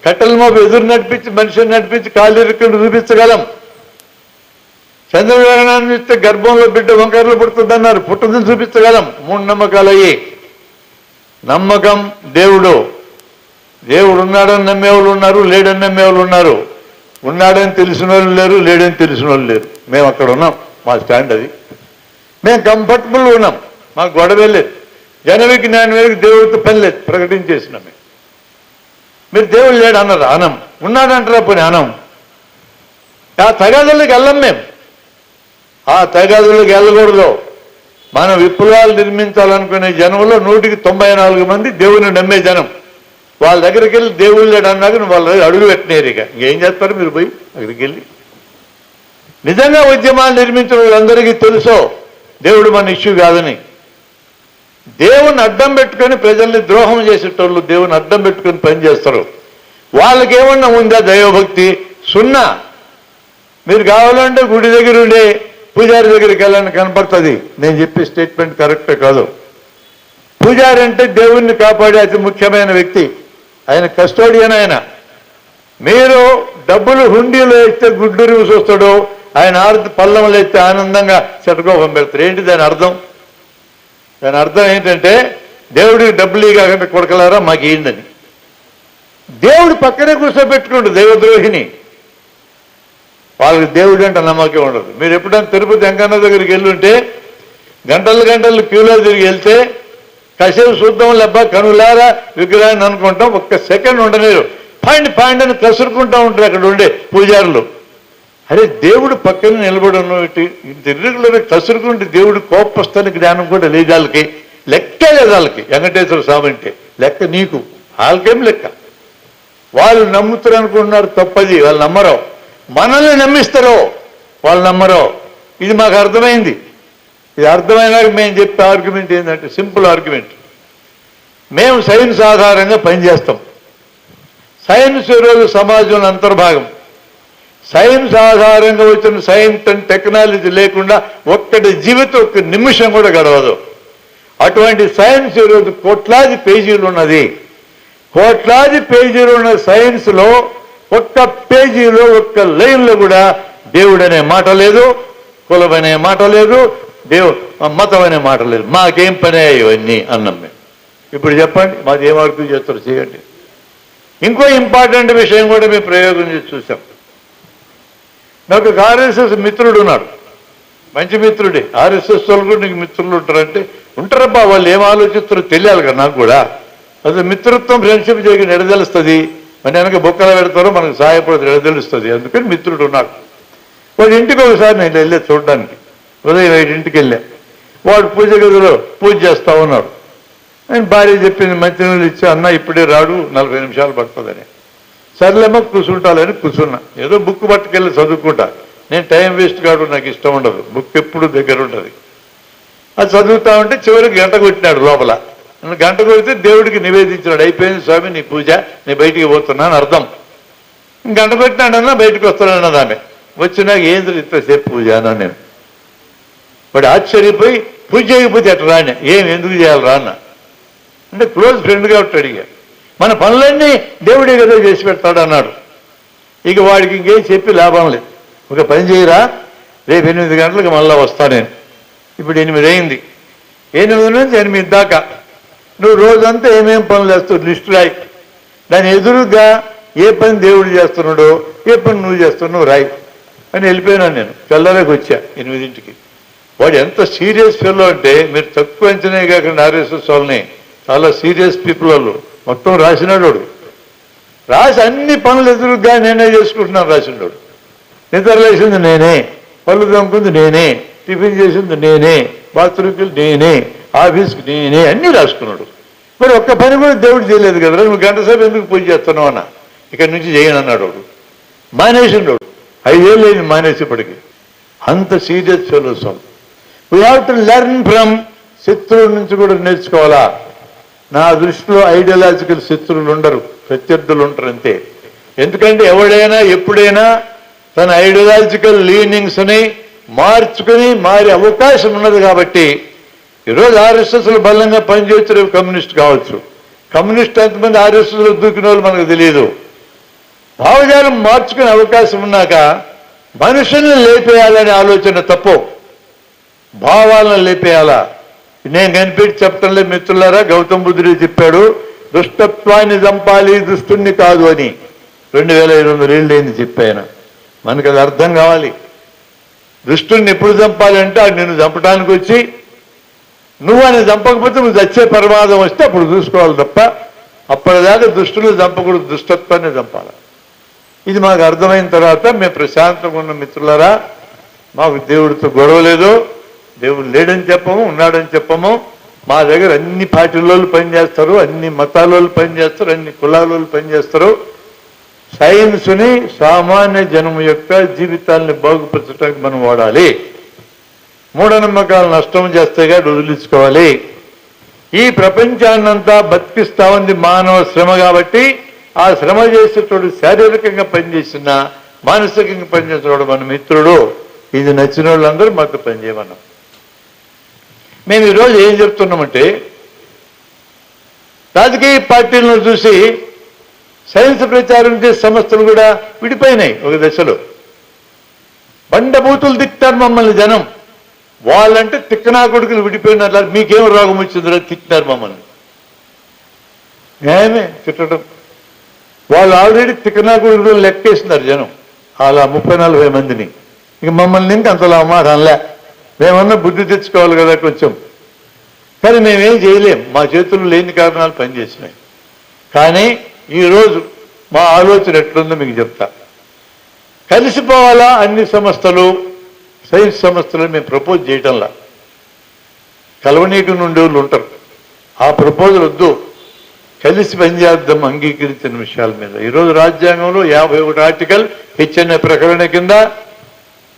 కట్టెల మోపు ఎదురు నడిపించి మనిషిని నడిపించి కాళ్ళు ఇరుక్కుని చూపించగలం. చంద్రగ్రహణాన్ని ఇస్తే గర్భంలో బిడ్డ వంకరలు పుడుతుందన్నారు, పుట్టదని చూపించగలం. మూఢనమ్మకాలయ్యి. నమ్మకం దేవుడు. దేవుడు ఉన్నాడని నమ్మేవాళ్ళు ఉన్నారు, లేడని నమ్మేవాళ్ళు ఉన్నారు. ఉన్నాడని తెలిసిన వాళ్ళు లేరు, లేడని తెలిసిన వాళ్ళు లేరు. మేము అక్కడ ఉన్నాం. మా స్టాండ్ అది. మేము కంఫర్టబుల్గా ఉన్నాం. మాకు గొడవ లేదు. జన విజ్ఞాన వేదిక దేవుడితో పని లేదు, ప్రకటించేసినాం. మీరు దేవుడు లేడు అన్నారు, అనం. ఉన్నాడంటారా? పోనీ అనం. ఆ తగాదులకు వెళ్ళం మేము. ఆ తగాదులకు వెళ్ళకూడదు. మనం విప్లవాలు నిర్మించాలనుకునే జనంలో 194 మంది దేవుని నమ్మే జనం. వాళ్ళ దగ్గరికి వెళ్ళి దేవుడు లేడు అన్నాక వాళ్ళ అడుగు పెట్టినారు. ఇక ఏం చేస్తారు మీరు పోయి అక్కడికి వెళ్ళి? నిజంగా ఉద్యమాలు నిర్మించిన వాళ్ళందరికీ తెలుసో దేవుడు మన ఇష్యూ కాదని. దేవుని అడ్డం పెట్టుకొని ప్రజల్ని ద్రోహం చేసేటోళ్ళు దేవుని అడ్డం పెట్టుకొని పనిచేస్తారు. వాళ్ళకి ఏమన్నా ఉందా దైవభక్తి? సున్నా. మీరు కావాలంటే గుడి దగ్గర ఉండే పూజారి దగ్గరికి వెళ్ళని కనపడుతుంది. నేను చెప్పే స్టేట్మెంట్ కరెక్టే కాదు. పూజారి అంటే దేవుణ్ణి కాపాడే అతి ముఖ్యమైన వ్యక్తి. ఆయన కస్టోడియన్. ఆయన మీరు డబ్బులు హుండీలో వేస్తే గుడ్డూరు చూస్తాడు, ఆయన పల్లెంలో వేస్తే ఆనందంగా చెటకోపం పెడతారు. ఏంటి దాని అర్థం? దాని అర్థం ఏంటంటే దేవుడికి డబ్బులు కాకుండా కొడకలారా మాకు ఏంటని. దేవుడు పక్కనే కూర్చోబెట్టుకోండి దైవద్రోహిని. వాళ్ళకి దేవుడు అంటే నమ్మకం ఉండదు. మీరు ఎప్పుడైనా తిరుపతి వెంకన్న దగ్గరికి వెళ్ళుంటే గంటలు గంటలు క్యూలో తిరిగి వెళ్తే కాసేపు చూద్దాం లేబ్బా కనులారా విగ్రహాన్ని అనుకుంటాం. ఒక్క సెకండ్ ఉండలేరు. పాండి అని కసురుకుంటా ఉంటారు అక్కడ ఉండే పూజారులు. అరే దేవుడు పక్కన నిలబడి ఉన్నట్టు ఇర్రెగ్యులర్ కసురుకుంటే దేవుడు కోపస్తాని జ్ఞానం కూడా లేదు వాళ్ళకి. లెక్కే లేదు వాళ్ళకి. వెంకటేశ్వర స్వామి అంటే లెక్క నీకు, వాళ్ళకేం లెక్క. వాళ్ళు నమ్ముతారు అనుకుంటున్నారు, తప్పది. వాళ్ళు నమ్మరు. మనల్ని నమ్మిస్తారో వాళ్ళు నమ్మరో. ఇది మాకు అర్థమైంది. ఇది అర్థమైనాక మేము చెప్పే ఆర్గ్యుమెంట్ ఏంటంటే సింపుల్ ఆర్గ్యుమెంట్. మేము సైన్స్ ఆధారంగా పనిచేస్తాం. సైన్స్ ఈరోజు సమాజంలో అంతర్భాగం. సైన్స్ ఆధారంగా వచ్చిన సైన్స్ అండ్ టెక్నాలజీ లేకుండా ఒక్కటి జీవితం ఒక్క నిమిషం కూడా గడవదు. అటువంటి సైన్స్ ఈరోజు కోట్లాది పేజీలు ఉన్నది. కోట్లాది పేజీలు ఉన్న సైన్స్లో ఒక్క పేజీలో ఒక్క లైన్లో కూడా దేవుడు అనే మాట లేదు, కులం అనే మాట లేదు, మతం అనే మాట లేదు. మాకేం పని ఇవన్నీ అన్నాం మేము. ఇప్పుడు చెప్పండి మాది ఏం ఆర్గ్యూ చేస్తారో చేయండి. ఇంకో ఇంపార్టెంట్ విషయం కూడా మేము ప్రయోగం చేసి చూసాం. నాకు ఒక ఆర్ఎస్ఎస్ మిత్రుడు ఉన్నాడు, మంచి మిత్రుడే. ఆర్ఎస్ఎస్ వాళ్ళు కూడా నీకు మిత్రులు ఉంటారంటే ఉంటారబ్బా. వాళ్ళు ఏం ఆలోచిస్తారో తెలియాలి కదా నాకు కూడా. అసలు మిత్రత్వం ఫ్రెండ్షిప్ చేయకుండా ఎడదలుస్తుంది. మన వెనక బొక్కలు పెడతారో మనకు సహాయపడదు, ఎడదలుస్తుంది. అందుకని మిత్రుడు ఉన్నాడు. వాడు ఇంటికి ఒకసారి నేను వెళ్ళే చూడడానికి. ఉదయం 5 వెళ్ళా. వాడు పూజ గదిలో పూజ చేస్తా ఉన్నాడు. నేను భార్య చెప్పింది మంచినీళ్ళు ఇచ్చి అన్న ఇప్పుడే రాడు 40 నిమిషాలు పడుతుందని. సర్లేమో కూర్చుంటాలని కూర్చున్నా. ఏదో బుక్ పట్టుకెళ్ళి చదువుకుంటా. నేను టైం వేస్ట్ కాదు, నాకు ఇష్టం ఉండదు. బుక్ ఎప్పుడు దగ్గర ఉంటుంది. అది చదువుతా ఉంటే చివరికి గంట కొట్టినాడు లోపల. గంట కొడితే దేవుడికి నివేదించినాడు. అయిపోయింది స్వామి నీ పూజ, నేను బయటికి పోతున్నా అని అర్థం. గంట కొట్టినాడన్నా బయటకు వస్తున్నానన్నది ఆమె. వచ్చినాక ఏంది ఇంతసేపు పూజ అన్నా నేను. వాడు ఆశ్చర్యపోయి పూజ చేయకపోతే ఎట్లా రాని, ఎందుకు చేయాలి రా అన్న. అంటే క్లోజ్ ఫ్రెండ్ కాబట్టి అడిగా. మన పనులన్నీ దేవుడే కదా చేసి పెడతాడు అన్నాడు. ఇక వాడికి ఇంకేం చెప్పి లాభం లేదు. ఒక పని చేయరా, రేపు 8 గంటలకు మళ్ళీ వస్తా నేను. ఇప్పుడు 8 అయింది. 8 నుంచి 8 దాకా నువ్వు రోజంతా ఏమేం పనులు చేస్తావు లిస్టు రాయి. దాని ఎదురుగా ఏ పని దేవుడు చేస్తున్నాడో, ఏ పని నువ్వు చేస్తున్నావు రాయి అని వెళ్ళిపోయినాను నేను. తెల్లరేకి వచ్చా 8ంటికి. వాడు ఎంత సీరియస్ ఫెల్లో అంటే, మీరు తక్కువ అంచనా కాకుండా ఆర్ఎస్ఎస్ వాళ్ళని చాలా సీరియస్ పీపుల్ వాళ్ళు మొత్తం రాసినాడు. వాడు రాసి అన్ని పనులు ఎదురుగా నేనే చేసుకుంటున్నాను రాసినాడు. నిద్రలేసింది నేనే, పళ్ళు తమ్ముకుంది నేనే, టిఫిన్ చేసింది నేనే, బాత్రూమ్కి నేనే, ఆఫీస్కి నేనే, అన్నీ రాసుకున్నాడు. మరి ఒక్క పని కూడా దేవుడు చేయలేదు కదరా, నువ్వు గంట సేపు ఎందుకు పూజ చేస్తున్నావు అన్న. ఇక్కడి నుంచి చేయను అన్నాడు వాడు. మానేసిండు. 5 ఏళ్ళు అయింది మానేసేపటికి. అంత serious fellows. We have to learn from. శత్రువుల నుంచి కూడా నేర్చుకోవాలా. నా దృష్టిలో ఐడియాలజికల్ శత్రువులు ఉండరు, ప్రత్యర్థులు ఉంటారు అంతే. ఎందుకంటే ఎవడైనా ఎప్పుడైనా తన ఐడియాలజికల్ లీనింగ్స్ని మార్చుకుని మారే అవకాశం ఉన్నది. కాబట్టి ఈరోజు ఆర్ఎస్ఎస్లు బలంగా పనిచేయచ్చు, రేపు కమ్యూనిస్ట్ కావచ్చు. కమ్యూనిస్ట్ ఎంతమంది ఆర్ఎస్ఎస్లో దూకిన వాళ్ళు మనకు తెలియదు. భావజాలం మార్చుకునే అవకాశం ఉన్నాక మనుషుల్ని లేపేయాలనే ఆలోచన తప్పు. భావాలను లేపేయాలా. నేను కనిపెట్టి చెప్పటంలో మిత్రులారా, గౌతమ్ బుద్ధుడు చెప్పాడు, దుష్టత్వాన్ని చంపాలి, దుష్టుణ్ణి కాదు అని. 2500 ఏళ్ళు అయింది చెప్పాను. మనకు అది అర్థం కావాలి. దుష్టుణ్ణి ఎప్పుడు చంపాలంటే అది నిన్ను చంపడానికి వచ్చి, నువ్వు అని చంపకపోతే నువ్వు చచ్చే ప్రమాదం వస్తే అప్పుడు చూసుకోవాలి తప్ప, అప్పటిదాకా దుష్టులు చంపకూడదు, దుష్టత్వాన్ని చంపాలి. ఇది మాకు అర్థమైన తర్వాత మేము ప్రశాంతంగా ఉన్న మిత్రులారా, మాకు దేవుడితో గొడవ లేదు, దేవుడు లేడని చెప్పము, ఉన్నాడని చెప్పము. మా దగ్గర అన్ని పార్టీల పనిచేస్తారు, అన్ని మతాల పనిచేస్తారు, అన్ని కులాల పనిచేస్తారు. సైన్స్ని సామాన్య జనం యొక్క జీవితాన్ని బాగుపరచడానికి మనం వాడాలి. మూఢనమ్మకాలు నష్టం చేస్తేగా వదిలించుకోవాలి. ఈ ప్రపంచాన్నంతా బతికిస్తా ఉంది మానవ శ్రమ. కాబట్టి ఆ శ్రమ చేసేటోడు శారీరకంగా పనిచేసిన, మానసికంగా పనిచేసేవాడు మన మిత్రుడు. ఇది నచ్చిన వాళ్ళందరూ మాతో పనిచేయమన్నాం. మేము ఈరోజు ఏం చెప్తున్నామంటే, రాజకీయ పార్టీలను చూసి సైన్స్ ప్రచారం చేసే సంస్థలు కూడా విడిపోయినాయి. ఒక దశలో బండబూతులు తిట్టారు మమ్మల్ని జనం. వాళ్ళంటే తిక్కనా కొడుకులు విడిపోయినారు. మీకేం రోగం వచ్చిందిరా తిట్టినారు మమ్మల్ని. న్యాయమే తిట్టడం. వాళ్ళు ఆల్రెడీ తిక్కనా కొడుకులు లెక్కేస్తున్నారు జనం, అలా 30-40 మందిని. ఇక మమ్మల్ని ఇంకా అంతలా మాట అనలే. మేమన్నా బుద్ధి తెచ్చుకోవాలి కదా కొంచెం. కానీ మేమేం చేయలేం, మా చేతుల్లో లేని కారణాలు పనిచేసినాయి. కానీ ఈరోజు మా ఆలోచన ఎట్లుందో మీకు చెప్తా. కలిసిపోవాలా అన్ని సంస్థలు, సైన్స్ సంస్థలు మేము ప్రపోజ్ చేయటంలా. కలవనీకి నుండి వాళ్ళు ఉంటారు. ఆ ప్రపోజల్ వద్దు, కలిసి పనిచేద్దాం అంగీకరించిన విషయాల మీద. ఈరోజు రాజ్యాంగంలో 51 ఆర్టికల్ హెచ్చరిక ప్రకరణ కింద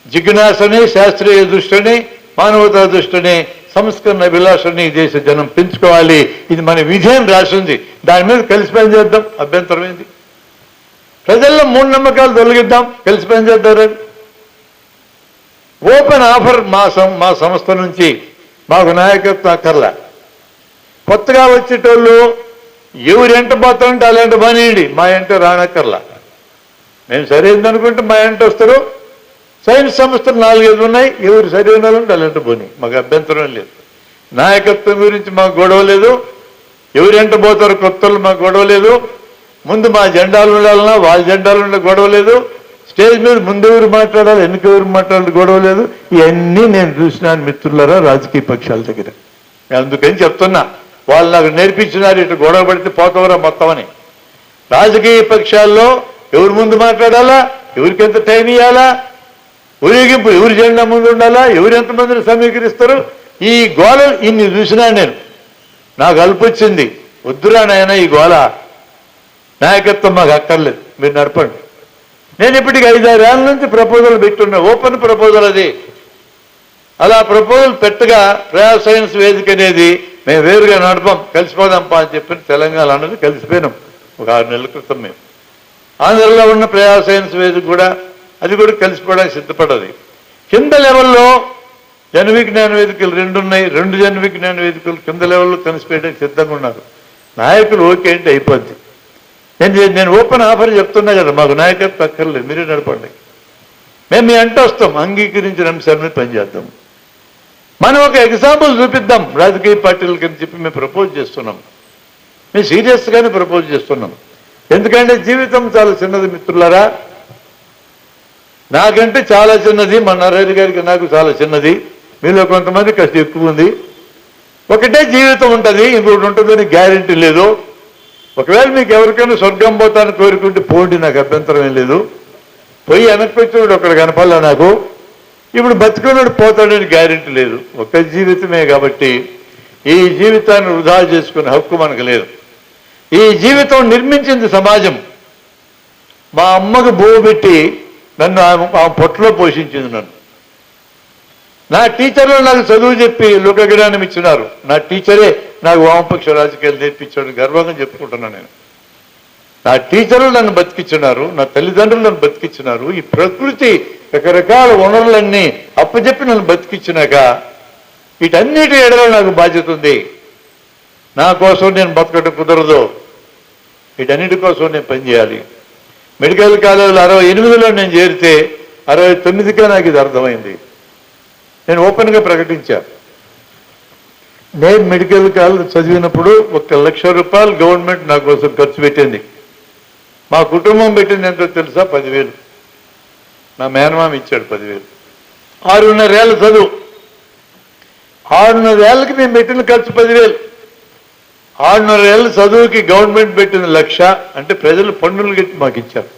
జిజ్ఞాసని, శాస్త్రీయ దృష్టిని, మానవతా దృష్టిని, సంస్కరణ అభిలాషని దేశ జనం పెంచుకోవాలి. ఇది మన విజయం రాసింది. దాని మీద కలిసి పనిచేద్దాం. అభ్యంతరం ఏంది? ప్రజల్లో మూఢనమ్మకాలు తొలగిద్దాం, కలిసి పనిచేద్దాం. ఓపెన్ ఆఫర్ మా సంస్థ నుంచి. మాకు నాయకత్వం అక్కర్లా. కొత్తగా వచ్చేటోళ్ళు ఎవరు ఎంట పోతారంటే అలాంటి పనియండి, మా ఎంట రానక్కర్లా. మేము సరైనదనుకుంటే మా ఎంట వస్తారు. సైన్స్ సంస్థలు 4-5 ఉన్నాయి, ఎవరు సరైన వాళ్ళు అలాంటి పోనీ, మాకు అభ్యంతరం లేదు. నాయకత్వం గురించి మాకు గొడవ లేదు. ఎవరు ఎంట పోతారు కొత్తలు మాకు గొడవ లేదు. ముందు మా జెండాలు ఉండాలన్నా వాళ్ళ జెండాలు ఉండే గొడవ లేదు. స్టేజ్ మీద ముందు ఎవరు మాట్లాడాలి, వెనుక ఎవరు మాట్లాడాలి గొడవ లేదు. ఇవన్నీ నేను చూసినాను మిత్రులారా రాజకీయ పక్షాల దగ్గర. అందుకని చెప్తున్నా, వాళ్ళు నాకు నేర్పించినారు ఇటు గొడవ పడితే పోతావరా మొత్తం అని. రాజకీయ పక్షాల్లో ఎవరు ముందు మాట్లాడాలా, ఎవరికి ఎంత టైం ఇవ్వాలా, ఊరేగింపు ఎవరి జెండా ముందు ఉండాలా, ఎవరు ఎంతమందిని సమీకరిస్తారు, ఈ గోళ ఇన్ని చూసినా నేను. నాకు అల్పొచ్చింది. వద్దురా నాయన ఈ గోళ, నాయకత్వం మాకు అక్కర్లేదు, మీరు నడపండి. నేను ఇప్పటికి 5-6 ఏళ్ళ నుంచి ప్రపోజల్ పెట్టున్నా, ఓపెన్ ప్రపోజల్ అది. అలా ప్రపోజల్ పెట్టగా ప్రజా సైన్స్ వేదిక అనేది మేము వేరుగా నడపం, కలిసిపోదాంపా అని చెప్పిన తెలంగాణ అన్నది కలిసిపోయినాం ఒక 6 నెలల క్రితం. మేము ఆంధ్రలో ఉన్న ప్రజా సైన్స్ వేదిక కూడా అది కూడా కలిసిపోవడానికి సిద్ధపడ్డది. కింద లెవెల్లో జన విజ్ఞాన వేదికలు 2 ఉన్నాయి. 2 జన విజ్ఞాన వేదికలు కింద లెవెల్లో కలిసిపోయడానికి సిద్ధంగా ఉన్నారు. నాయకులు ఓకే అంటే అయిపోద్ది. నేను ఓపెన్ ఆఫర్ చెప్తున్నా కదా, మాకు నాయకత్వం అక్కర్లేదు, మీరే నడపండి. మేము మీ అంట వస్తాం, అంగీకరించిన అంశాల మీద పనిచేద్దాం. మనం ఒక ఎగ్జాంపుల్ చూపిద్దాం రాజకీయ పార్టీలకి అని చెప్పి మేము ప్రపోజ్ చేస్తున్నాం. మేము సీరియస్గానే ప్రపోజ్ చేస్తున్నాం. ఎందుకంటే జీవితం చాలా చిన్నది మిత్రులారా, నాకంటే చాలా చిన్నది, మా నారాయణ గారికి నాకు చాలా చిన్నది, మీలో కొంతమంది కష్టం ఎక్కువ ఉంది. ఒకటే జీవితం ఉంటుంది, ఇంకొకటి ఉంటుందని గ్యారెంటీ లేదు. ఒకవేళ మీకు ఎవరికైనా స్వర్గం పోతాను కోరుకుంటే పోండి, నాకు అభ్యంతరం ఏం లేదు. పోయి వెనక్కి వచ్చినాడు ఒకడు కనపల్లా నాకు, ఇప్పుడు బతుకున్నాడు పోతాడని గ్యారెంటీ లేదు. ఒక జీవితమే కాబట్టి ఈ జీవితాన్ని వృధా చేసుకునే హక్కు మనకు లేదు. ఈ జీవితం నిర్మించింది సమాజం. మా అమ్మకు బోవు పెట్టి నన్ను ఆ పొట్టలో పోషించింది. నా టీచర్లు నాకు చదువు చెప్పి లోకజ్ఞానం ఇచ్చినారు. నా టీచరే నాకు వామపక్ష రాజకీయాలు నేర్పించాడు, గర్వంగా చెప్పుకుంటున్నాను నేను. నా టీచర్లు నన్ను బతికించున్నారు, నా తల్లిదండ్రులు నన్ను బతికించున్నారు. ఈ ప్రకృతి రకరకాల వనరులన్నీ అప్పచెప్పి నన్ను బతికించినాక వీటన్నిటి ఎడలో నాకు బాధ్యత ఉంది. నా కోసం నేను బతకడం కుదరదు, వీటన్నిటి కోసం నేను పనిచేయాలి. మెడికల్ కాలేజీలో 68లో నేను చేరితే 69కే నాకు ఇది అర్థమైంది. నేను ఓపెన్గా ప్రకటించాను, నేను మెడికల్ కాలేజ్ చదివినప్పుడు 1 లక్ష రూపాయలు గవర్నమెంట్ నా కోసం ఖర్చు పెట్టింది. మా కుటుంబం పెట్టింది ఎంతో తెలుసా? 10,000. నా మేనమామ ఇచ్చాడు 10,000. 6.5 ఏళ్ళ చదువు, 6.5 ఏళ్ళకి మేము పెట్టిన ఖర్చు 10,000. 6.5 ఏళ్ళ చదువుకి గవర్నమెంట్ పెట్టిన 1 లక్ష, అంటే ప్రజలు పన్నులు కట్టి మాకు ఇచ్చారు.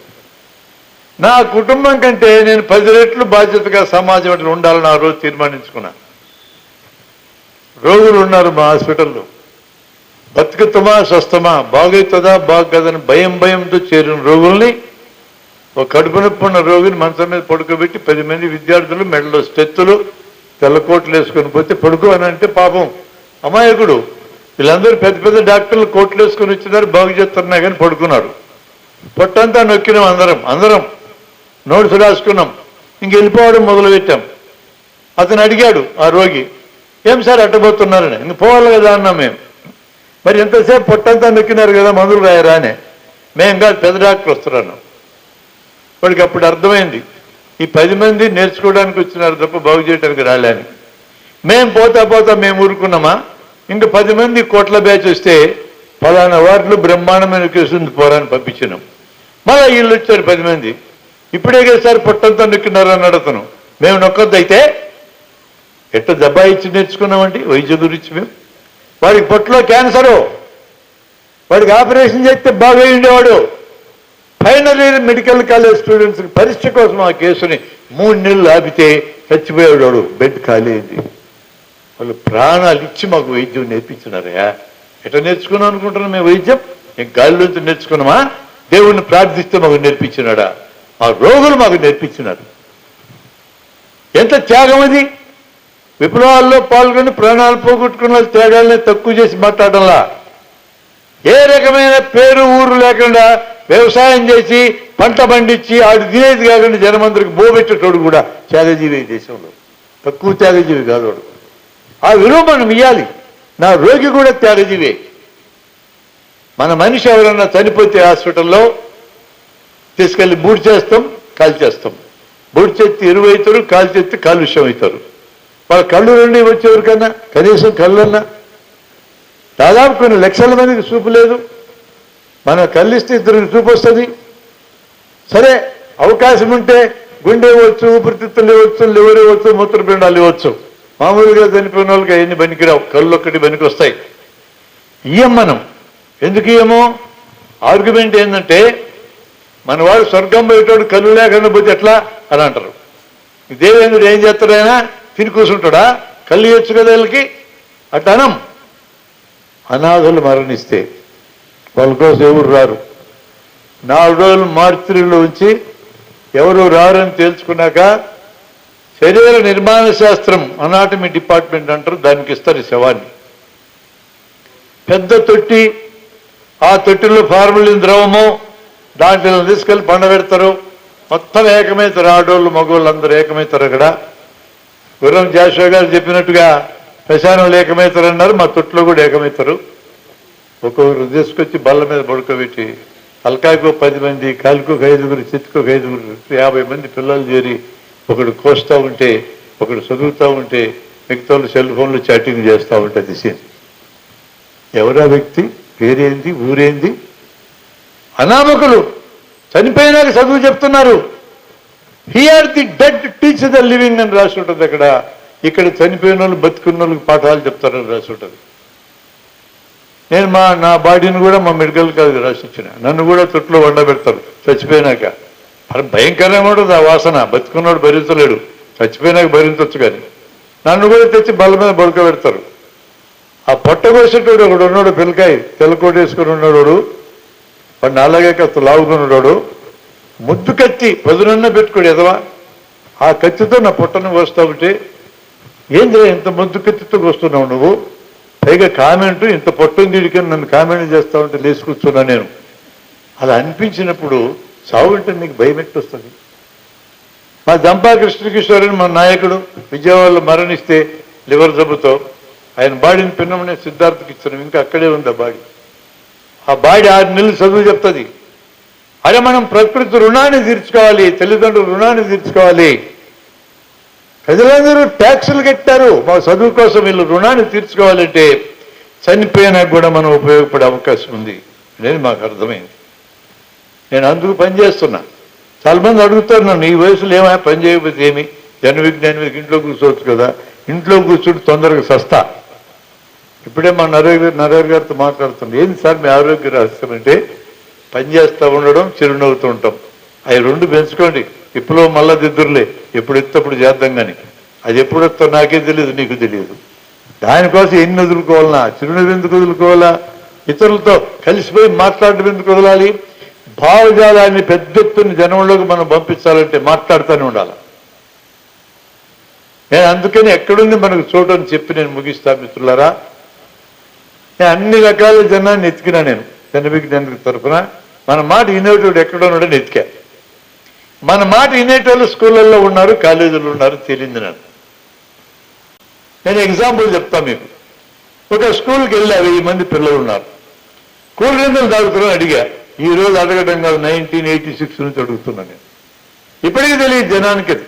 నా కుటుంబం కంటే నేను 10 రెట్లు బాధ్యతగా సమాజం అట్లా ఉండాలని ఆ రోజు తీర్మానించుకున్నా. రోగులు ఉన్నారు మా హాస్పిటల్లో, బతుకుతామా స్వస్థమా, బాగవుతుందా బాగోదని భయంతో చేరిన రోగుల్ని, ఒక కడుపు నొప్పి ఉన్న రోగిని మంచం మీద పడుకోబెట్టి 10 మంది విద్యార్థులు మెడలో స్టెత్తులు తెల్లకోట్లు వేసుకొని పోతే పడుకో అని అంటే పాపం అమాయకుడు. వీళ్ళందరూ పెద్ద పెద్ద డాక్టర్లు కోట్లు వేసుకొని వచ్చినారు, బాగు చేస్తున్నా కానీ పడుకున్నాడు. పొట్టంతా నొక్కినాం, అందరం నోట్స్ రాసుకున్నాం. ఇంక వెళ్ళిపోవడం మొదలుపెట్టాం. అతను అడిగాడు ఆ రోగి, ఏం సార్ అట్టబోతున్నారని. ఇంక పోవాలి కదా అన్నాం మేము. మరి ఎంతసేపు పొట్టంతా నొక్కినారు కదా, మందులు రాయరా అని. మేము కాదు, పెద్ద డాక్టర్ వస్తున్నాను. వాడికి అప్పుడు అర్థమైంది, ఈ 10 మంది నేర్చుకోవడానికి వచ్చినారు తప్ప బాగు చేయడానికి రాలేని. మేము పోతా మేము ఊరుకున్నామా? ఇంకా 10 మంది కోట్ల బ్యాచ్ వస్తే ఫలానా వార్డులు బ్రహ్మాండమైన కేసుంది పోరాని పంపించినాం. మళ్ళీ వీళ్ళు వచ్చారు 10 మంది. ఇప్పుడే కదా సార్ పొట్టంతా నొక్కినారు అన్నాడు అతను. మేము నొక్కొద్దయితే ఎట్లా దబ్బాయిచ్చి నేర్చుకున్నామండి వైద్యం గురించి. మేము వాడికి పొట్టలో క్యాన్సరు, వాడికి ఆపరేషన్ చేస్తే బాగా ఉండేవాడు. ఫైనల్ ఇయర్ మెడికల్ కాలేజ్ స్టూడెంట్స్కి పరీక్ష కోసం ఆ కేసుని 3 నెలలు ఆపితే చచ్చిపోయాడు వాడు, బెడ్ ఖాళీ అయింది. వాళ్ళు ప్రాణాలు ఇచ్చి మాకు వైద్యం నేర్పించినారయా. ఎట్లా నేర్చుకున్నాం అనుకుంటున్నాం మేము వైద్యం? మేము గాలిలోంచి నేర్చుకున్నామా? దేవుణ్ణి ప్రార్థిస్తే మాకు నేర్పించినాడా? ఆ రోగులు మాకు నేర్పించినారు. ఎంత త్యాగం అది! విప్లవాల్లో పాల్గొని ప్రాణాలు పోగొట్టుకున్న త్యాగాలనే తక్కువ చేసి మాట్లాడాలా? ఏ రకమైన పేరు ఊరు లేకుండా వ్యవసాయం చేసి పంట పండించి ఆడు తినేది కాకుండా జనమందరికి బోబెట్టేటోడు కూడా త్యాగజీవి దేశంలో. తక్కువ త్యాగజీవి కాదు వాడు. ఆ విలువ మనం ఇవ్వాలి. నా రోగి కూడా త్యాగజీవే. మన మనిషి ఎవరన్నా చనిపోతే హాస్పిటల్లో తీసుకెళ్ళి బూడి చేస్తాం, కాల్చేస్తాం. బూడి చేతి ఎరువు అవుతారు, కాలు చేతి కాలుష్యం అవుతారు. వాళ్ళ కళ్ళు నుండి వచ్చేవరికన్నా కనీసం కళ్ళన్నా. దాదాపు కొన్ని లక్షల మందికి చూపు లేదు. మన కళ్ళిస్తే 2 చూపు వస్తుంది. సరే, అవకాశం ఉంటే గుండె ఇవ్వచ్చు, ఊపిరితిత్తులు ఇవ్వచ్చు, లివర్ ఇవ్వచ్చు, మూత్రపిండాలు ఇవ్వచ్చు. మామూలుగా చనిపోయిన వాళ్ళకి అవన్నీ పనికిరావు, కళ్ళు ఒక్కటి పనికి వస్తాయి. ఇయ్యం మనం. ఎందుకు ఇయ్యమో? ఆర్గ్యుమెంట్ ఏంటంటే, మన వాడు స్వర్గం పోయేటోడు కళ్ళు లేకుండా పోతే ఎట్లా అని అంటారు. దేవేంద్రుడు ఏం చేస్తాడైనా తిని కూర్చుంటాడా? కళ్ళు ఇవ్వచ్చు కదా వీళ్ళకి. అట్లా అనం. అనాథులు మరణిస్తే వాళ్ళ కోసం ఎవరు రారు. 4 రోజులు మార్చిలో ఉంచి ఎవరు రారని తేల్చుకున్నాక శరీర నిర్మాణ శాస్త్రం అనాటమీ డిపార్ట్మెంట్ అంటారు, దానికి ఇస్తారు శవాన్ని. పెద్ద తొట్టి, ఆ తొట్టిలో ఫార్మలిన్ ద్రవము, దాంట్లో తీసుకెళ్ళి పండబెడతారు. మొత్తం ఏకమవుతారు, ఆడోళ్ళు మగోళ్ళు అందరూ ఏకమవుతారు. అక్కడ గుర్రం జాషువా గారు చెప్పినట్టుగా శ్మశానంలో ఏకమవుతారన్నారు, మా తొట్టులో కూడా ఏకమవుతారు. ఒక్కొక్కరు తీసుకొచ్చి బల్ల మీద పడుకోబెట్టి తలకాయకు 10 మంది, కాలుకు 5గురు, చేతికి 5గురు, 50 మంది పిల్లలు చేరి ఒకడు కోస్తూ ఉంటే, ఒకడు చదువుతూ ఉంటే, మిగతా వాళ్ళు సెల్ ఫోన్లో చాటింగ్ చేస్తూ ఉంటుంది సీన్. ఎవరా వ్యక్తి? పేరేంది? ఊరేంది? అనామకులు చనిపోయినాక చదువు చెప్తున్నారు. Here the dead teach the living అని రాసి ఉంటుంది అక్కడ. ఇక్కడ చనిపోయిన వాళ్ళు బతుకున్న వాళ్ళకి పాఠాలు చెప్తారని రాసి ఉంటుంది. నేను నా బాడీని కూడా మా మెడికల్ కాలేజ్ రాసి ఇచ్చిన. నన్ను కూడా తొట్లో వండబెడతారు చచ్చిపోయినాక. మరి భయంకరంగా ఉంటుంది ఆ వాసన. బతుకున్నాడు భరించలేడు, చచ్చిపోయినాక భరించవచ్చు. కానీ నన్ను కూడా తెచ్చి బల్ల మీద బొడకబెడతారు. ఆ పొట్ట కోసేటోడు ఒకడు ఉన్నాడు, పిల్లకాయ తెల్లకోట వేసుకుని ఉన్నాడు, వాడు నాలాగే కాస్త లావుకున్నాడు. ముద్దు కత్తి పదునన్నా పెట్టుకోడు ఎదవా. ఆ కత్తితో నా పొట్టను కోస్తా ఉంటే, ఏంద్రా ఇంత ముద్దు కత్తితో కోస్తున్నావు నువ్వు? పైగా కామెంట్ ఇంత పొట్టను తీడికని నన్ను కామెంట్ చేస్తా ఉంటే లేచి కూర్చున్నా నేను. అలా అనిపించినప్పుడు సావు అంటే నీకు భయం ఎట్టు వస్తుంది? మా దంపా కృష్ణకిషోర్ అని మా నాయకుడు విజయవాడలో మరణిస్తే లివర్ జబ్బుతో ఆయన బాడీని పిన్నమనే సిద్ధార్థకి ఇచ్చాను. ఇంకా అక్కడే ఉంది ఆ బాడీ. ఆ బాడీ 6 నెలలు చదువు చెప్తుంది. అరే మనం ప్రకృతి రుణాన్ని తీర్చుకోవాలి, తల్లిదండ్రుల రుణాన్ని తీర్చుకోవాలి. ప్రజలందరూ ట్యాక్సులు కట్టారు మా చదువు కోసం, వీళ్ళు రుణాన్ని తీర్చుకోవాలంటే చనిపోయినా కూడా మనం ఉపయోగపడే అవకాశం ఉంది అనేది మాకు అర్థమైంది. నేను అందుకు పనిచేస్తున్నా. చాలా మంది అడుగుతారు నన్ను, ఈ వయసులో ఏమైనా పని చేయకపోతే ఏమి, జన విజ్ఞానికి ఇంట్లో కూర్చోవచ్చు కదా. ఇంట్లో కూర్చుంటే తొందరగా సస్తా. ఇప్పుడే మా నరేర్ గారితో మాట్లాడుతున్నాం. ఏంది సార్ మీ ఆరోగ్య రహస్యం అంటే, పని చేస్తూ ఉండడం, చిరునవ్వుతూ ఉంటాం. అవి 2 పెంచుకోండి. ఇప్పుడు మళ్ళా దిద్దురులే, ఎప్పుడు ఎత్తప్పుడు చేద్దాం. కానీ అది ఎప్పుడు వస్తా నాకే తెలియదు, నీకు తెలియదు. దానికోసం ఎన్ని వదులుకోవాలన్నా, చిరునవ్వు ఎందుకు వదులుకోవాలా? ఇతరులతో కలిసిపోయి మాట్లాడడం ఎందుకు వదలాలి? భావజాలాన్ని పెద్ద ఎత్తున జనంలోకి మనం పంపించాలంటే మాట్లాడుతూనే ఉండాలి. నేను అందుకని ఎక్కడుంది మనకు చోటు అని చెప్పి నేను ముగిస్తా మిత్రులారా. నేను అన్ని రకాల జనాన్ని ఎత్తికినా. నేను జనవిజ్ఞానికి తరఫున మన మాట వినేటోడు ఎక్కడున్నాడని ఎతికా. మన మాట వినేటోళ్ళు స్కూళ్ళల్లో ఉన్నారు, కాలేజీల్లో ఉన్నారు, తెలియదు. నేను ఎగ్జాంపుల్ చెప్తా మీకు. ఒక స్కూల్కి వెళ్ళి 1000 మంది పిల్లలు ఉన్నారు. కూల్ డ్రింకులు తాగుతున్నాను అడిగా. ఈ రోజు అడగడం కాదు, 1986 నుంచి అడుగుతున్నాను నేను. ఇప్పటికీ తెలియదు జనానికి. అది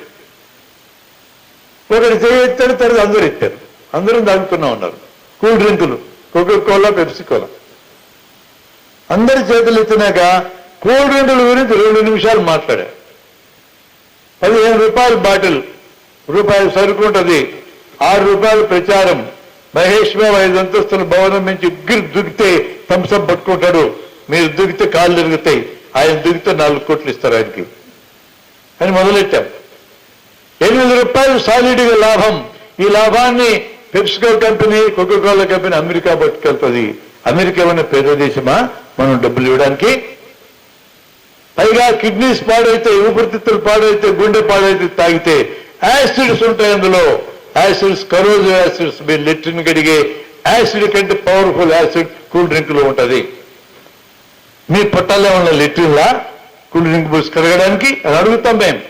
ఒకటి చేయెత్తాడు, తర్వాత అందరూ ఎత్తారు. అందరం తాగుతున్నా ఉన్నారు కూల్ డ్రింకులు, కోకోకోలా, పెప్సీ కోలా. అందరి చేతులు ఎత్తినాక కూల్ డ్రింకుల గురించి 2 నిమిషాలు మాట్లాడా. 15 రూపాయల బాటిల్, రూపాయలు సరుకు ఉంటుంది, 6 రూపాయల ప్రచారం. మహేష్ బాబు 5 అంతస్తుల భవనం నుంచి ఉగ్గిరి దుగితే థమ్సప్ పట్టుకుంటాడు, మీరు దుగితే కాళ్ళు తిరుగుతాయి, ఆయన దుగితే 4 కోట్లు ఇస్తారు ఆయనకి అని మొదలెట్టాం. 8 రూపాయలు సాలిడ్గా లాభం. ఈ లాభాన్ని PepsiCo company, Coca Cola company America పట్టుకెళ్తుంది. అమెరికా ఏమైనా పేద దేశమా మనం డబ్బులు ఇవ్వడానికి? పైగా కిడ్నీస్ పాడైతే, ఊపిరితిత్తులు పాడైతే, గుండె పాడైతే తాగితే యాసిడ్స్ ఉంటాయి అందులో. యాసిడ్స్, కరోజివ్ యాసిడ్స్, మీరు లెట్రిన్ కడిగే యాసిడ్ కంటే పవర్ఫుల్ యాసిడ్ కూల్ డ్రింక్ లో ఉంటుంది. మీ పొట్టాల్లో ఉన్న లెట్రిన్లా కూల్ డ్రింక్ బుస్ కడగడానికి అని అడుగుతాం మేము.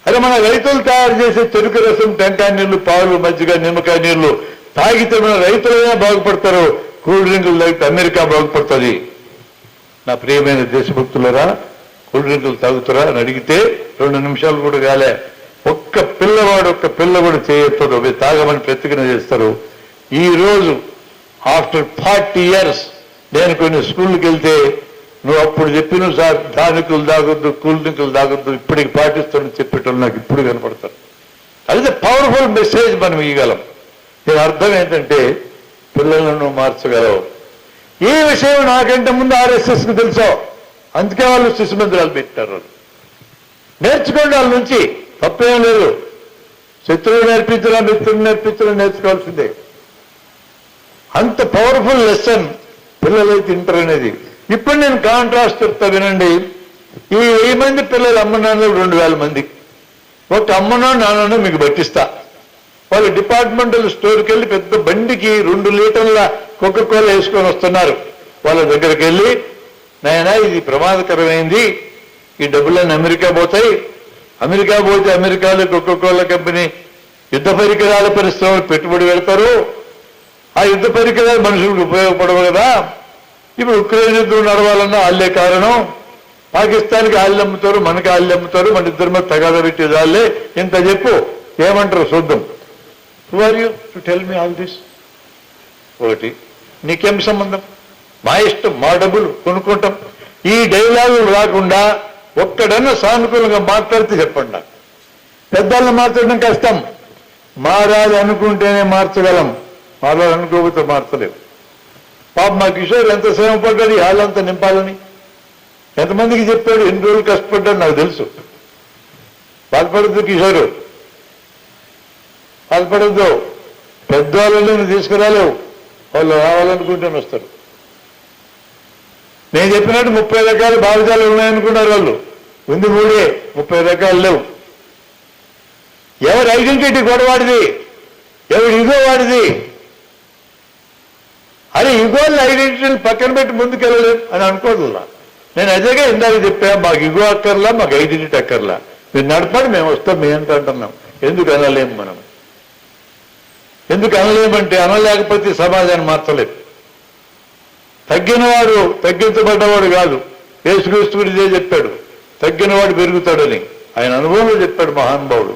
అరే మన రైతులు తయారు చేసే చెరుకు రసం, టెంకాయ నీళ్లు, పాలు, మజ్జిగ, నిమ్మకాయ నీళ్లు తాగితే మన రైతులైనా బాగుపడతారు, కూల్ డ్రింకులు తాగితే అమెరికా బాగుపడుతుంది. నా ప్రియమైన దేశభక్తులరా, కూల్ డ్రింకులు తాగుతారా అని అడిగితే 2 నిమిషాలు కూడా కాలే. ఒక్క పిల్ల కూడా చేయొద్దు, అవి తాగమని ప్రతిజ్ఞ చేస్తారు. ఈ రోజు ఆఫ్టర్ 40 years నేను కొన్ని స్కూల్కి వెళ్తే, నువ్వు అప్పుడు చెప్పినావు సార్ టానికులు తాగొద్దు, కూల్ డ్రింకులు తాగొద్దు, ఇప్పటికి పాటిస్తానని చెప్పేటోళ్ళు నాకు ఇప్పుడు కనపడతారు. అది పవర్ఫుల్ మెసేజ్ మనం ఇవ్వగలం. దీని అర్థం ఏంటంటే పిల్లలను మార్చగలవు. ఈ విషయం నాకంటే ముందు ఆర్ఎస్ఎస్కి తెలుసో, అందుకే వాళ్ళు శిశు మందిరాలు పెట్టారు. నేర్చుకోండి వాళ్ళ నుంచి, తప్పేం లేదు. శత్రువు నేర్పించరా, మిత్రులు నేర్పించడం నేర్చుకోవాల్సిందే. అంత పవర్ఫుల్ లెసన్ పిల్లలైతే తింటారు అనేది. ఇప్పుడు నేను కాంట్రాస్ట్ చెప్తా వినండి. ఈ 1000 మంది పిల్లలు అమ్మ నాన్నలు 2000 మంది. ఒక అమ్మనో నాన్ననో మీకు పట్టిస్తా. వాళ్ళు డిపార్ట్మెంటల్ స్టోర్కి వెళ్ళి పెద్ద బండికి 2 లీటర్ల కోకోకోలా వేసుకొని వస్తున్నారు. వాళ్ళ దగ్గరికి వెళ్ళి, నాయనా ఇది ప్రమాదకరమైంది, ఈ డబ్బులన్నీ అమెరికా పోతాయి, అమెరికా పోతే అమెరికాలో కోకోకోలా కంపెనీ యుద్ధ పరికరాల పరిశ్రమలు పెట్టుబడి పెడతారు, ఆ యుద్ధ పరికరాలు మనుషులకు ఉపయోగపడవు కదా, ఇప్పుడు ఉక్రెయిన్ యుద్ధం నడవాలన్నా వాళ్ళే కారణం, పాకిస్తాన్కి వాళ్ళు అమ్ముతారు, మనకి వాళ్ళు అమ్ముతారు, మన ఇద్దరి మీద తగాద పెట్టేది వాళ్ళే, ఇంత చెప్పు ఏమంటారు చూద్దాం. Who are you to tell me all this? ఒకటి, నీకేం సంబంధం? మా ఇష్టం, మా డబ్బులు కొనుక్కుంటాం. ఈ డైలాగులు రాకుండా ఒక్కడన్నా సానుకూలంగా మాట్లాడితే చెప్పండి. నాకు పెద్దలను మార్చడం కష్టం, మారాలి అనుకుంటేనే మార్చగలం, మారాలి అనుకోకపోతే మార్చలేము. పాప మా కిషోర్ ఎంత శ్రమ పడ్డాడు వాళ్ళంతా నింపాలని, ఎంతమందికి చెప్పాడు, ఎన్ని రోజులు కష్టపడ్డాడు నాకు తెలుసు. బాధపడద్దు కిషోరు, బాధపడద్దు. పెద్దవాళ్ళని నువ్వు తీసుకురాలేవు, వాళ్ళు రావాలనుకుంటేనే వస్తారు. నేను చెప్పినట్టు 30 రకాల భావితాలు ఉన్నాయనుకున్నారు వాళ్ళు, ఉంది 3, 30 రకాలు లేవు. ఎవరి ఐడెంటిటీ గొడవాడిది, ఎవరి ఇగో వాడిది. అరే ఇగోళ్ళ ఐడెంటిటీని పక్కన పెట్టి ముందుకెళ్ళలేదు అని అనుకోదు. నేను అదేగా ఇందాక చెప్పా, మాకు ఇగో అక్కర్లా, మాకు ఐడెంటిటీ అక్కర్లా, మీరు నడపండి, మేము వస్తాం, మీ ఎంత అంటున్నాం. ఎందుకు అనలేము మనం? ఎందుకు అనలేమంటే అనలేకపోతే సమాజాన్ని మార్చలేదు. తగ్గినవాడు తగ్గించబడ్డవాడు కాదు, యేసుక్రీస్తు గురించే చెప్పాడు, తగ్గినవాడు పెరుగుతాడని. ఆయన అనుభవంలో చెప్పాడు మహానుభావుడు.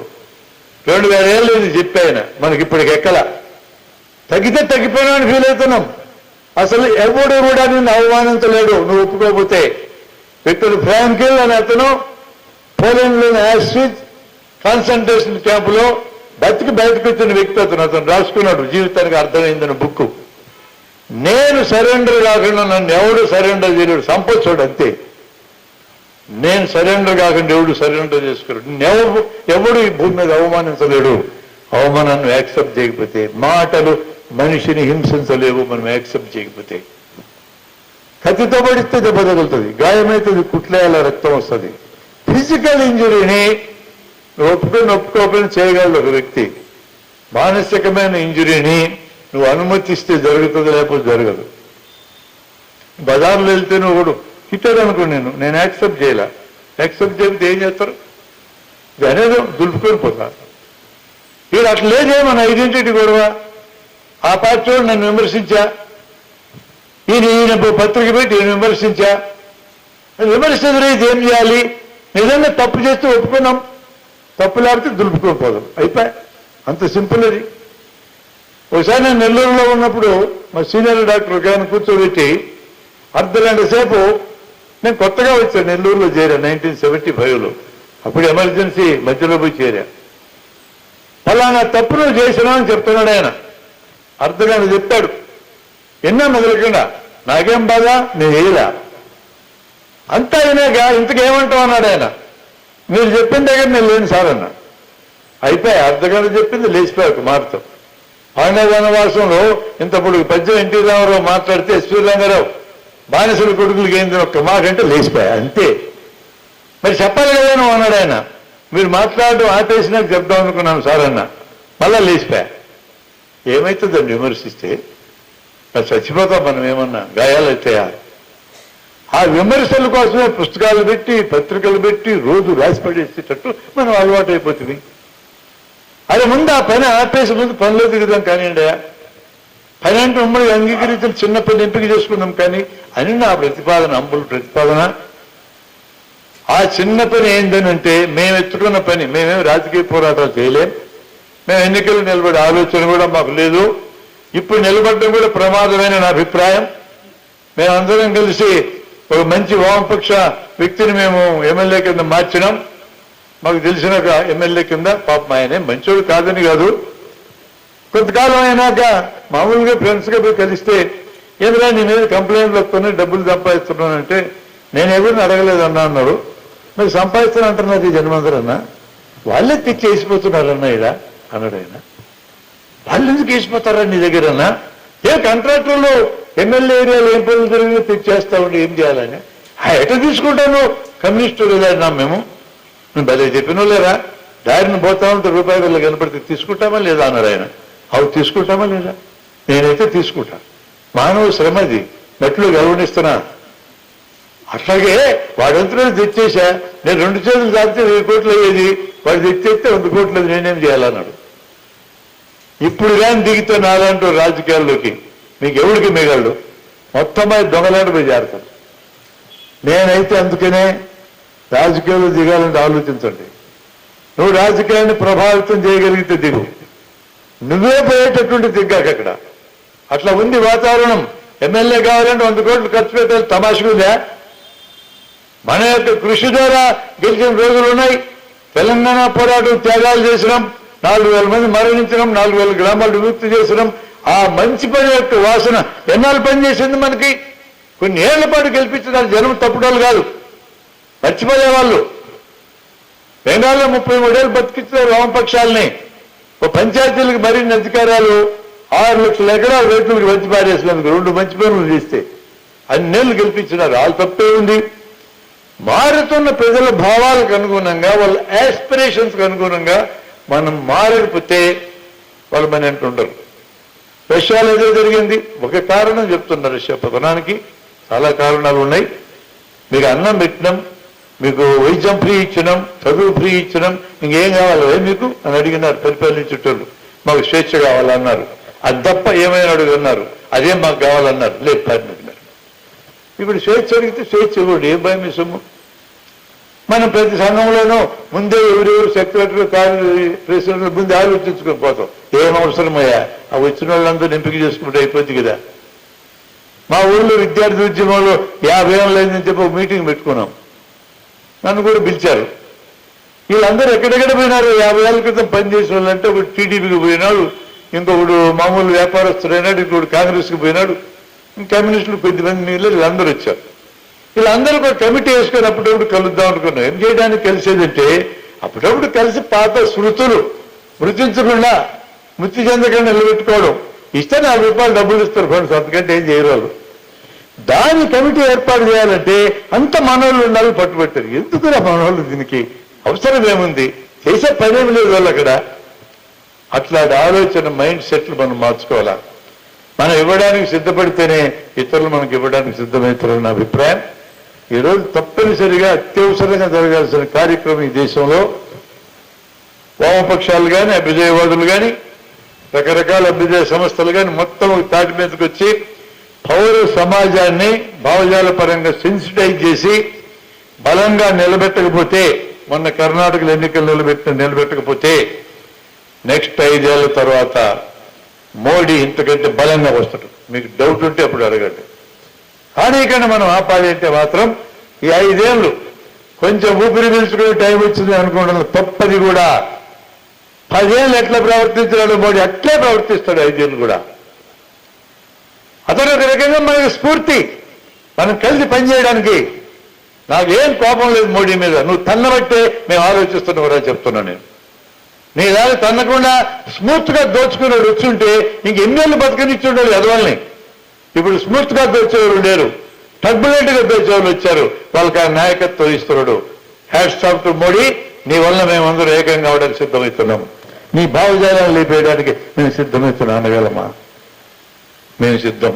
2000 ఏళ్ళు ఇది చెప్పాయన, మనకి ఇప్పటికి ఎక్కల. తగ్గితే తగ్గిపోయినామని ఫీల్ అవుతున్నాం. అసలు ఎవడు కూడా నిన్ను అవమానించలేడు నువ్వు ఒప్పుకోకపోతే. విక్టర్ ఫ్రాంకిల్ అనే అతను పోలాండ్లోని ఆస్ట్రిచ్ కాన్సన్ట్రేషన్ క్యాంపులో బతికి బయటకు వచ్చిన వ్యక్తి అతను రాసుకున్నాడు జీవితానికి అర్థమైందని బుక్. నేను సరెండర్ కాకుండా నన్ను ఎవడు సరెండర్ చేయలేడు, సంపొచ్చాడు అంతే. నేను సరెండర్ కాకుండా ఎవడు సరెండర్ చేసుకున్నాడు. ఎవడు ఈ భూమి మీద అవమానించలేడు. అవమానాన్ని యాక్సెప్ట్ చేయకపోతే, మాటలు మనిషిని హింసించలేవు మనం యాక్సెప్ట్ చేయకపోతే. కత్తితో పడిస్తే దెబ్బ తగులుతుంది, గాయమవుతుంది, కుట్లేయాల రక్తం వస్తుంది. ఫిజికల్ ఇంజురీని ఒప్పుకోకపోయినా చేయగలడు ఒక వ్యక్తి. మానసికమైన ఇంజురీని నువ్వు అనుమతిస్తే జరుగుతుంది, లేకపోతే జరగదు. బజార్లో వెళ్తే నువ్వు కూడా హిట్టాడు అనుకో, నేను యాక్సెప్ట్ చేయలే, యాక్సెప్ట్ చేయకపోతే ఏం చేస్తారు? అనేది దులుపుకొని పోతారు. వీడు అట్లా లేదే మన ఐడెంటిటీ గొడవ. ఆ పార్టీ నన్ను విమర్శించా, ఈయన పత్రిక పెట్టి ఈయన విమర్శించా, విమర్శించలేదు ఏం చేయాలి? నిజంగా తప్పు చేస్తే ఒప్పుకున్నాం, తప్పు లేకపోతే దులుపుకొని పోదాం, అయిపోయి. అంత సింపుల్ అది. ఒకసారి నేను నెల్లూరులో ఉన్నప్పుడు మా సీనియర్ డాక్టర్ గారిని కూర్చోబెట్టి అర్ధగంట సేపు, నేను కొత్తగా వచ్చాను, నెల్లూరులో చేరా 1975లో, అప్పుడు ఎమర్జెన్సీ మధ్యలో పోయి చేరా. ఫలానా తప్పు నువ్వు చేసినా అని చెప్తున్నాడు ఆయన. అర్ధగంట చెప్పాడు, ఎన్నో మొదలకుండా నాకేం బాధ, నేను వేయలా. అంతా అయినాక ఇంతకేమంటావు అన్నాడు ఆయన. మీరు చెప్పిన దగ్గర నేను లేని సార్ అన్నా. అయిపోయి అర్ధగంట చెప్పింది, లేచిపోయాక మారుతాం. పాండవనవాసంలో ఇంతప్పుడు పద్యం ఎన్టీ రామారావు మాట్లాడితే ఎస్పీ రంగారావు బానిసల కొడుకులకి ఏంది ఒక్క మాట అంటే లేచిపోయా, అంతే. మరి చెప్పాలి కదా నువ్వు అన్నాడు ఆయన. మీరు మాట్లాడడం ఆపేసినాక చెప్దాం అనుకున్నాను సార్ అన్న, మళ్ళా లేచిపోయా. ఏమవుతుందండి విమర్శిస్తే? మరి చచ్చిపోతాం మనం, ఏమన్నా గాయాలు అవుతాయా? ఆ విమర్శల కోసమే పుస్తకాలు పెట్టి పత్రికలు పెట్టి రోజు రాసి పడేసేటట్టు మనం అలవాటు అయిపోతుంది. అదే ముందు ఆ పని ఆపేసి ముందు పనిలో దిగుదాం కానివ్వండి. పని అంటే ఉమ్మడి అంగీకరించిన చిన్న పని ఎంపిక చేసుకుందాం, కానీ అని నా ప్రతిపాదన, అంబుల ప్రతిపాదన. ఆ చిన్న పని ఏంటనంటే, మేము ఎత్తుకున్న పని, మేమేమి రాజకీయ పోరాటాలు చేయలేం, మేము ఎన్నికలు నిలబడే ఆలోచన కూడా మాకు లేదు. ఇప్పుడు నిలబడడం కూడా ప్రమాదమైన నా అభిప్రాయం. మేమందరం కలిసి ఒక మంచి వామపక్ష వ్యక్తిని మేము ఎమ్మెల్యే కింద మార్చినాం. మాకు తెలిసిన ఒక ఎమ్మెల్యే కింద, పాపం ఆయనే మంచోడు కాదని కాదు, కొంతకాలం అయినాక మామూలుగా ఫ్రెండ్స్గా పోయి కలిస్తే, ఏదైనా నీ మీద కంప్లైంట్లు వస్తున్నాయి, డబ్బులు సంపాదిస్తున్నానంటే, నేను ఎవరిని అడగలేదన్నా అన్నారు. మరి సంపాదిస్తున్నా అంటున్నారు ఈ జనమందరన్నా, వాళ్ళే తెచ్చి వేసిపోతున్నారన్నా ఇడా అన్నాడు ఆయన. వాళ్ళు ఎందుకు వేసిపోతారా నీ దగ్గరన్నా? ఏ కాంట్రాక్టర్లు ఎమ్మెల్యే ఏరియాలో ఏం పనులు జరిగినా తెచ్చేస్తా ఉండి ఏం చేయాలని? ఎట్లా తీసుకుంటాను? కమ్యూనిస్టు వెళ్ళాడినా మేము, నువ్వు భలే చెప్పిన లేరా, దారిని పోతా ఉంటే రూపాయి వెళ్ళి కనపడితే తీసుకుంటామా లేదా అన్నారు ఆయన. అవి తీసుకుంటామా లేదా? నేనైతే తీసుకుంటా. మానవ శ్రమది, మెట్లు గౌరవనిస్తున్నా. అట్లాగే వాడంతా తెచ్చేసా, నేను 2 చేతులు దాటితే 1000 కోట్లు అయ్యేది, వాడు తెచ్చేస్తే 100 కోట్లు నేనేం చేయాలన్నాడు. ఇప్పుడు కానీ దిగితే నాలాంటి రాజకీయాల్లోకి మీకు ఎవరికి మిగలడు. మొత్తం అది దొంగలాంటి పోయి చేరుతారు. నేనైతే అందుకనే రాజకీయాలు దిగాలంటే ఆలోచించండి. నువ్వు రాజకీయాన్ని ప్రభావితం చేయగలిగితే దిగు, నువ్వే పోయేటటువంటి దిగ్గాక అక్కడ. అట్లా ఉంది వాతావరణం. ఎమ్మెల్యే కావాలంటే 100 కోట్లు ఖర్చు పెట్టాలి, తమాషగా. మన యొక్క కృషి ద్వారా గెలిచిన రోజులు ఉన్నాయి. తెలంగాణ పోరాటం త్యాగాలు చేసినాం, 4,000 మంది మరణించినాం, 4,000 గ్రామాలు విముక్తి చేసినాం. ఆ మంచి పని యొక్క వాసన ఎన్నాళ్ళు పనిచేసింది మనకి. కొన్ని ఏళ్ల పాటు గెలిపించిన జనం తప్పుడోళ్ళు కాదు, మర్చిపోయేవాళ్ళు. బెంగాల్లో 33 ఏళ్ళు బతికించారు వామపక్షాలని. ఓ పంచాయతీలకు మరిన్ని అధికారాలు 6 లక్షల ఎకరాల రైతులకు మంచి పారేసినందుకు 2 మంచి పనులు చేస్తే అన్నేళ్ళు గెలిపించినారు. వాళ్ళు తప్పే ఉంది. మారుతున్న ప్రజల భావాలకు అనుగుణంగా, వాళ్ళ యాస్పిరేషన్స్కి అనుగుణంగా మనం మారకపోతే వాళ్ళు మన అంటుంటారు. రష్యాలో ఏదో జరిగింది. ఒక కారణం చెప్తున్నారు రష్యా పతనానికి. చాలా కారణాలు ఉన్నాయి. మీకు అన్నం పెట్టినాం, మీకు వైద్యం ఫ్రీ ఇచ్చినాం, చదువు ఫ్రీ ఇచ్చినాం, ఇంకేం కావాలి మీకు అని అడిగినారు పరిపాలించేటోళ్ళు. మాకు స్వేచ్ఛ కావాలన్నారు. అది తప్ప ఏమైనా అడుగున్నారు. అదేం మాకు కావాలన్నారు. లేదు పరిమితున్నారు. ఇప్పుడు స్వేచ్ఛ అడిగితే స్వేచ్ఛ ఇవ్వండి, ఏం భయం సొమ్ము. మనం ప్రతి సంఘంలోనూ ముందే ఎవరెవరు సెక్రటరీ ప్రెసిడెంట్ ముందే ఆలోచించుకొని పోతాం. ఏం అవసరమయ్యా, ఆ వచ్చిన వాళ్ళందరూ ఎంపిక చేసుకుంటే అయిపోద్ది కదా. మా ఊళ్ళో విద్యార్థి ఉద్యమంలో 50 ఏళ్ళు లేదని చెప్పి ఒక మీటింగ్ పెట్టుకున్నాం. నన్ను కూడా పిలిచారు. వీళ్ళందరూ ఎక్కడెక్కడ పోయినారు. 50 ఏళ్ళ క్రితం పనిచేసిన వాళ్ళంటే ఒకటి టీడీపీకి పోయినాడు, ఇంకొకడు మామూలు వ్యాపారస్తుడైనాడు, ఇంకొకటి కాంగ్రెస్కి పోయినాడు, కమ్యూనిస్టులు కొద్దిమంది మిగిలిన వీళ్ళందరూ వచ్చారు. వీళ్ళందరూ ఒక కమిటీ వేసుకొని అప్పుడప్పుడు కలుద్దాం అనుకున్నాం. ఏం చేయడానికి కలిసేదంటే అప్పుడప్పుడు కలిసి పాత శృతులు మృతించకుండా, మృతి చెందకుండా నిలబెట్టుకోవడం. ఇస్తే 4 రూపాయలు డబ్బులు ఇస్తారు ఫ్రెండ్స్, అంతకంటే ఏం చేయరు. దాని కమిటీ ఏర్పాటు చేయాలంటే అంత మనోళ్ళు ఉండాలి, పట్టుబట్టారు. ఎందుకురా మనోళ్ళు, దీనికి అవసరం ఏముంది, చేసే పనేమి లేదు వాళ్ళు అక్కడ. అట్లాంటి ఆలోచన మైండ్ సెట్లు మనం మార్చుకోవాలా. మనం ఇవ్వడానికి సిద్ధపడితేనే ఇతరులు మనకి ఇవ్వడానికి సిద్ధమవుతారని నా అభిప్రాయం. ఈరోజు తప్పనిసరిగా అత్యవసరంగా జరగాల్సిన కార్యక్రమం ఈ దేశంలో వామపక్షాలు కానీ, అభ్యుదయవాదులు కానీ, రకరకాల అభ్యుదయ సంస్థలు కానీ మొత్తం తాటి మీదకి వచ్చి పౌర సమాజాన్ని భావజాల పరంగా సెన్సిటైజ్ చేసి బలంగా నిలబెట్టకపోతే, మొన్న కర్ణాటకలో ఎన్నికలు నిలబెట్టకపోతే నెక్స్ట్ 5 ఏళ్ల తర్వాత మోడీ ఇంతకంటే బలంగా వస్తాడు. మీకు డౌట్ ఉంటే అప్పుడు అడగండి. కానీ ఇక్కడ మనం ఆపాలి అంటే మాత్రం ఈ 5 ఏళ్ళు కొంచెం ఊపిరి పీల్చుకునే టైం వచ్చింది అనుకోవడం తప్పది కూడా. 10 ఏళ్ళు ఎట్లా ప్రవర్తించాడు మోడీ అట్లే ప్రవర్తిస్తాడు 5 ఏళ్ళు కూడా. అతను ఒక రకంగా మనకి స్ఫూర్తి, మనం కలిసి పనిచేయడానికి. నాకేం కోపం లేదు మోడీ మీద. నువ్వు తన్నబట్టే మేము ఆలోచిస్తున్నావురా చెప్తున్నా నేను. నీ దాన్ని తన్నకుండా స్మూత్ గా దోచుకున్నాడు వచ్చుంటే ఇంకెన్నేళ్ళు బతకనిచ్చుండాలి ఎదవాళ్ళని. ఇప్పుడు స్మూత్ గా దోచేవారు లేరు, టర్బులెంట్ గా దోచేవాళ్ళు వచ్చారు. వాళ్ళకి ఆ నాయకత్వం ఇస్తున్నాడు. Hats off to Modi. నీ వల్ల మేమందరూ ఏకం కావడానికి సిద్ధమవుతున్నాం. నీ భావజాలను లేపేయడానికి మేము సిద్ధమవుతున్నాం అనగలమా? మేము సిద్ధం.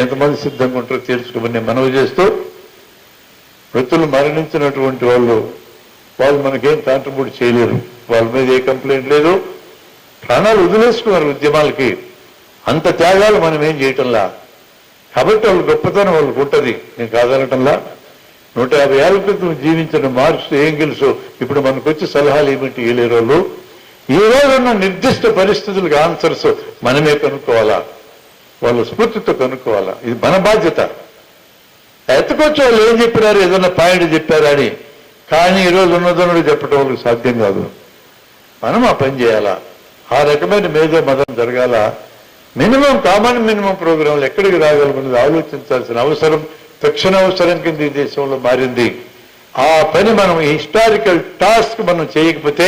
ఎంతమంది సిద్ధంగా ఉంటారో తెలుసుకోమని మనవి చేస్తూ, మృతులు మరణించినటువంటి వాళ్ళు మనకేం కాంట్రిబ్యూట్ చేయలేరు. వాళ్ళ మీద ఏ కంప్లైంట్ లేదు. ప్రాణాలు వదిలేసుకున్నారు ఉద్యమాలకి. అంత త్యాగాలు మనం ఏం చేయటంలా. కాబట్టి వాళ్ళ గొప్పతనం వాళ్ళకు ఉంటుంది, నేను కాదనటంలా. 150 ఏళ్ల క్రితం జీవించిన మార్క్స్, ఏంగిల్స్ ఇప్పుడు మనకు వచ్చి సలహాలు ఏమిటి ఇవ్వలేరు వాళ్ళు. ఈ రోజు ఉన్న నిర్దిష్ట పరిస్థితులకు ఆన్సర్స్ మనమే కనుక్కోవాలా, వాళ్ళ స్ఫూర్తితో కనుక్కోవాలా. ఇది మన బాధ్యత. ఎత్తుకొచ్చి వాళ్ళు ఏం చెప్పినారు, ఏదన్నా పాయింట్ చెప్పారా అని. కానీ ఈరోజు ఉన్నదనుడు చెప్పడం వాళ్ళకి సాధ్యం కాదు. మనం ఆ పని చేయాలా. ఆ రకమైన మేధో మదం జరగాల. మినిమం కామన్ మినిమం ప్రోగ్రాంలు ఎక్కడికి రాగలమనేది ఆలోచించాల్సిన అవసరం తక్షణ అవసరం కింద ఈ దేశంలో మారింది. ఆ పని మనం హిస్టారికల్ టాస్క్ మనం చేయకపోతే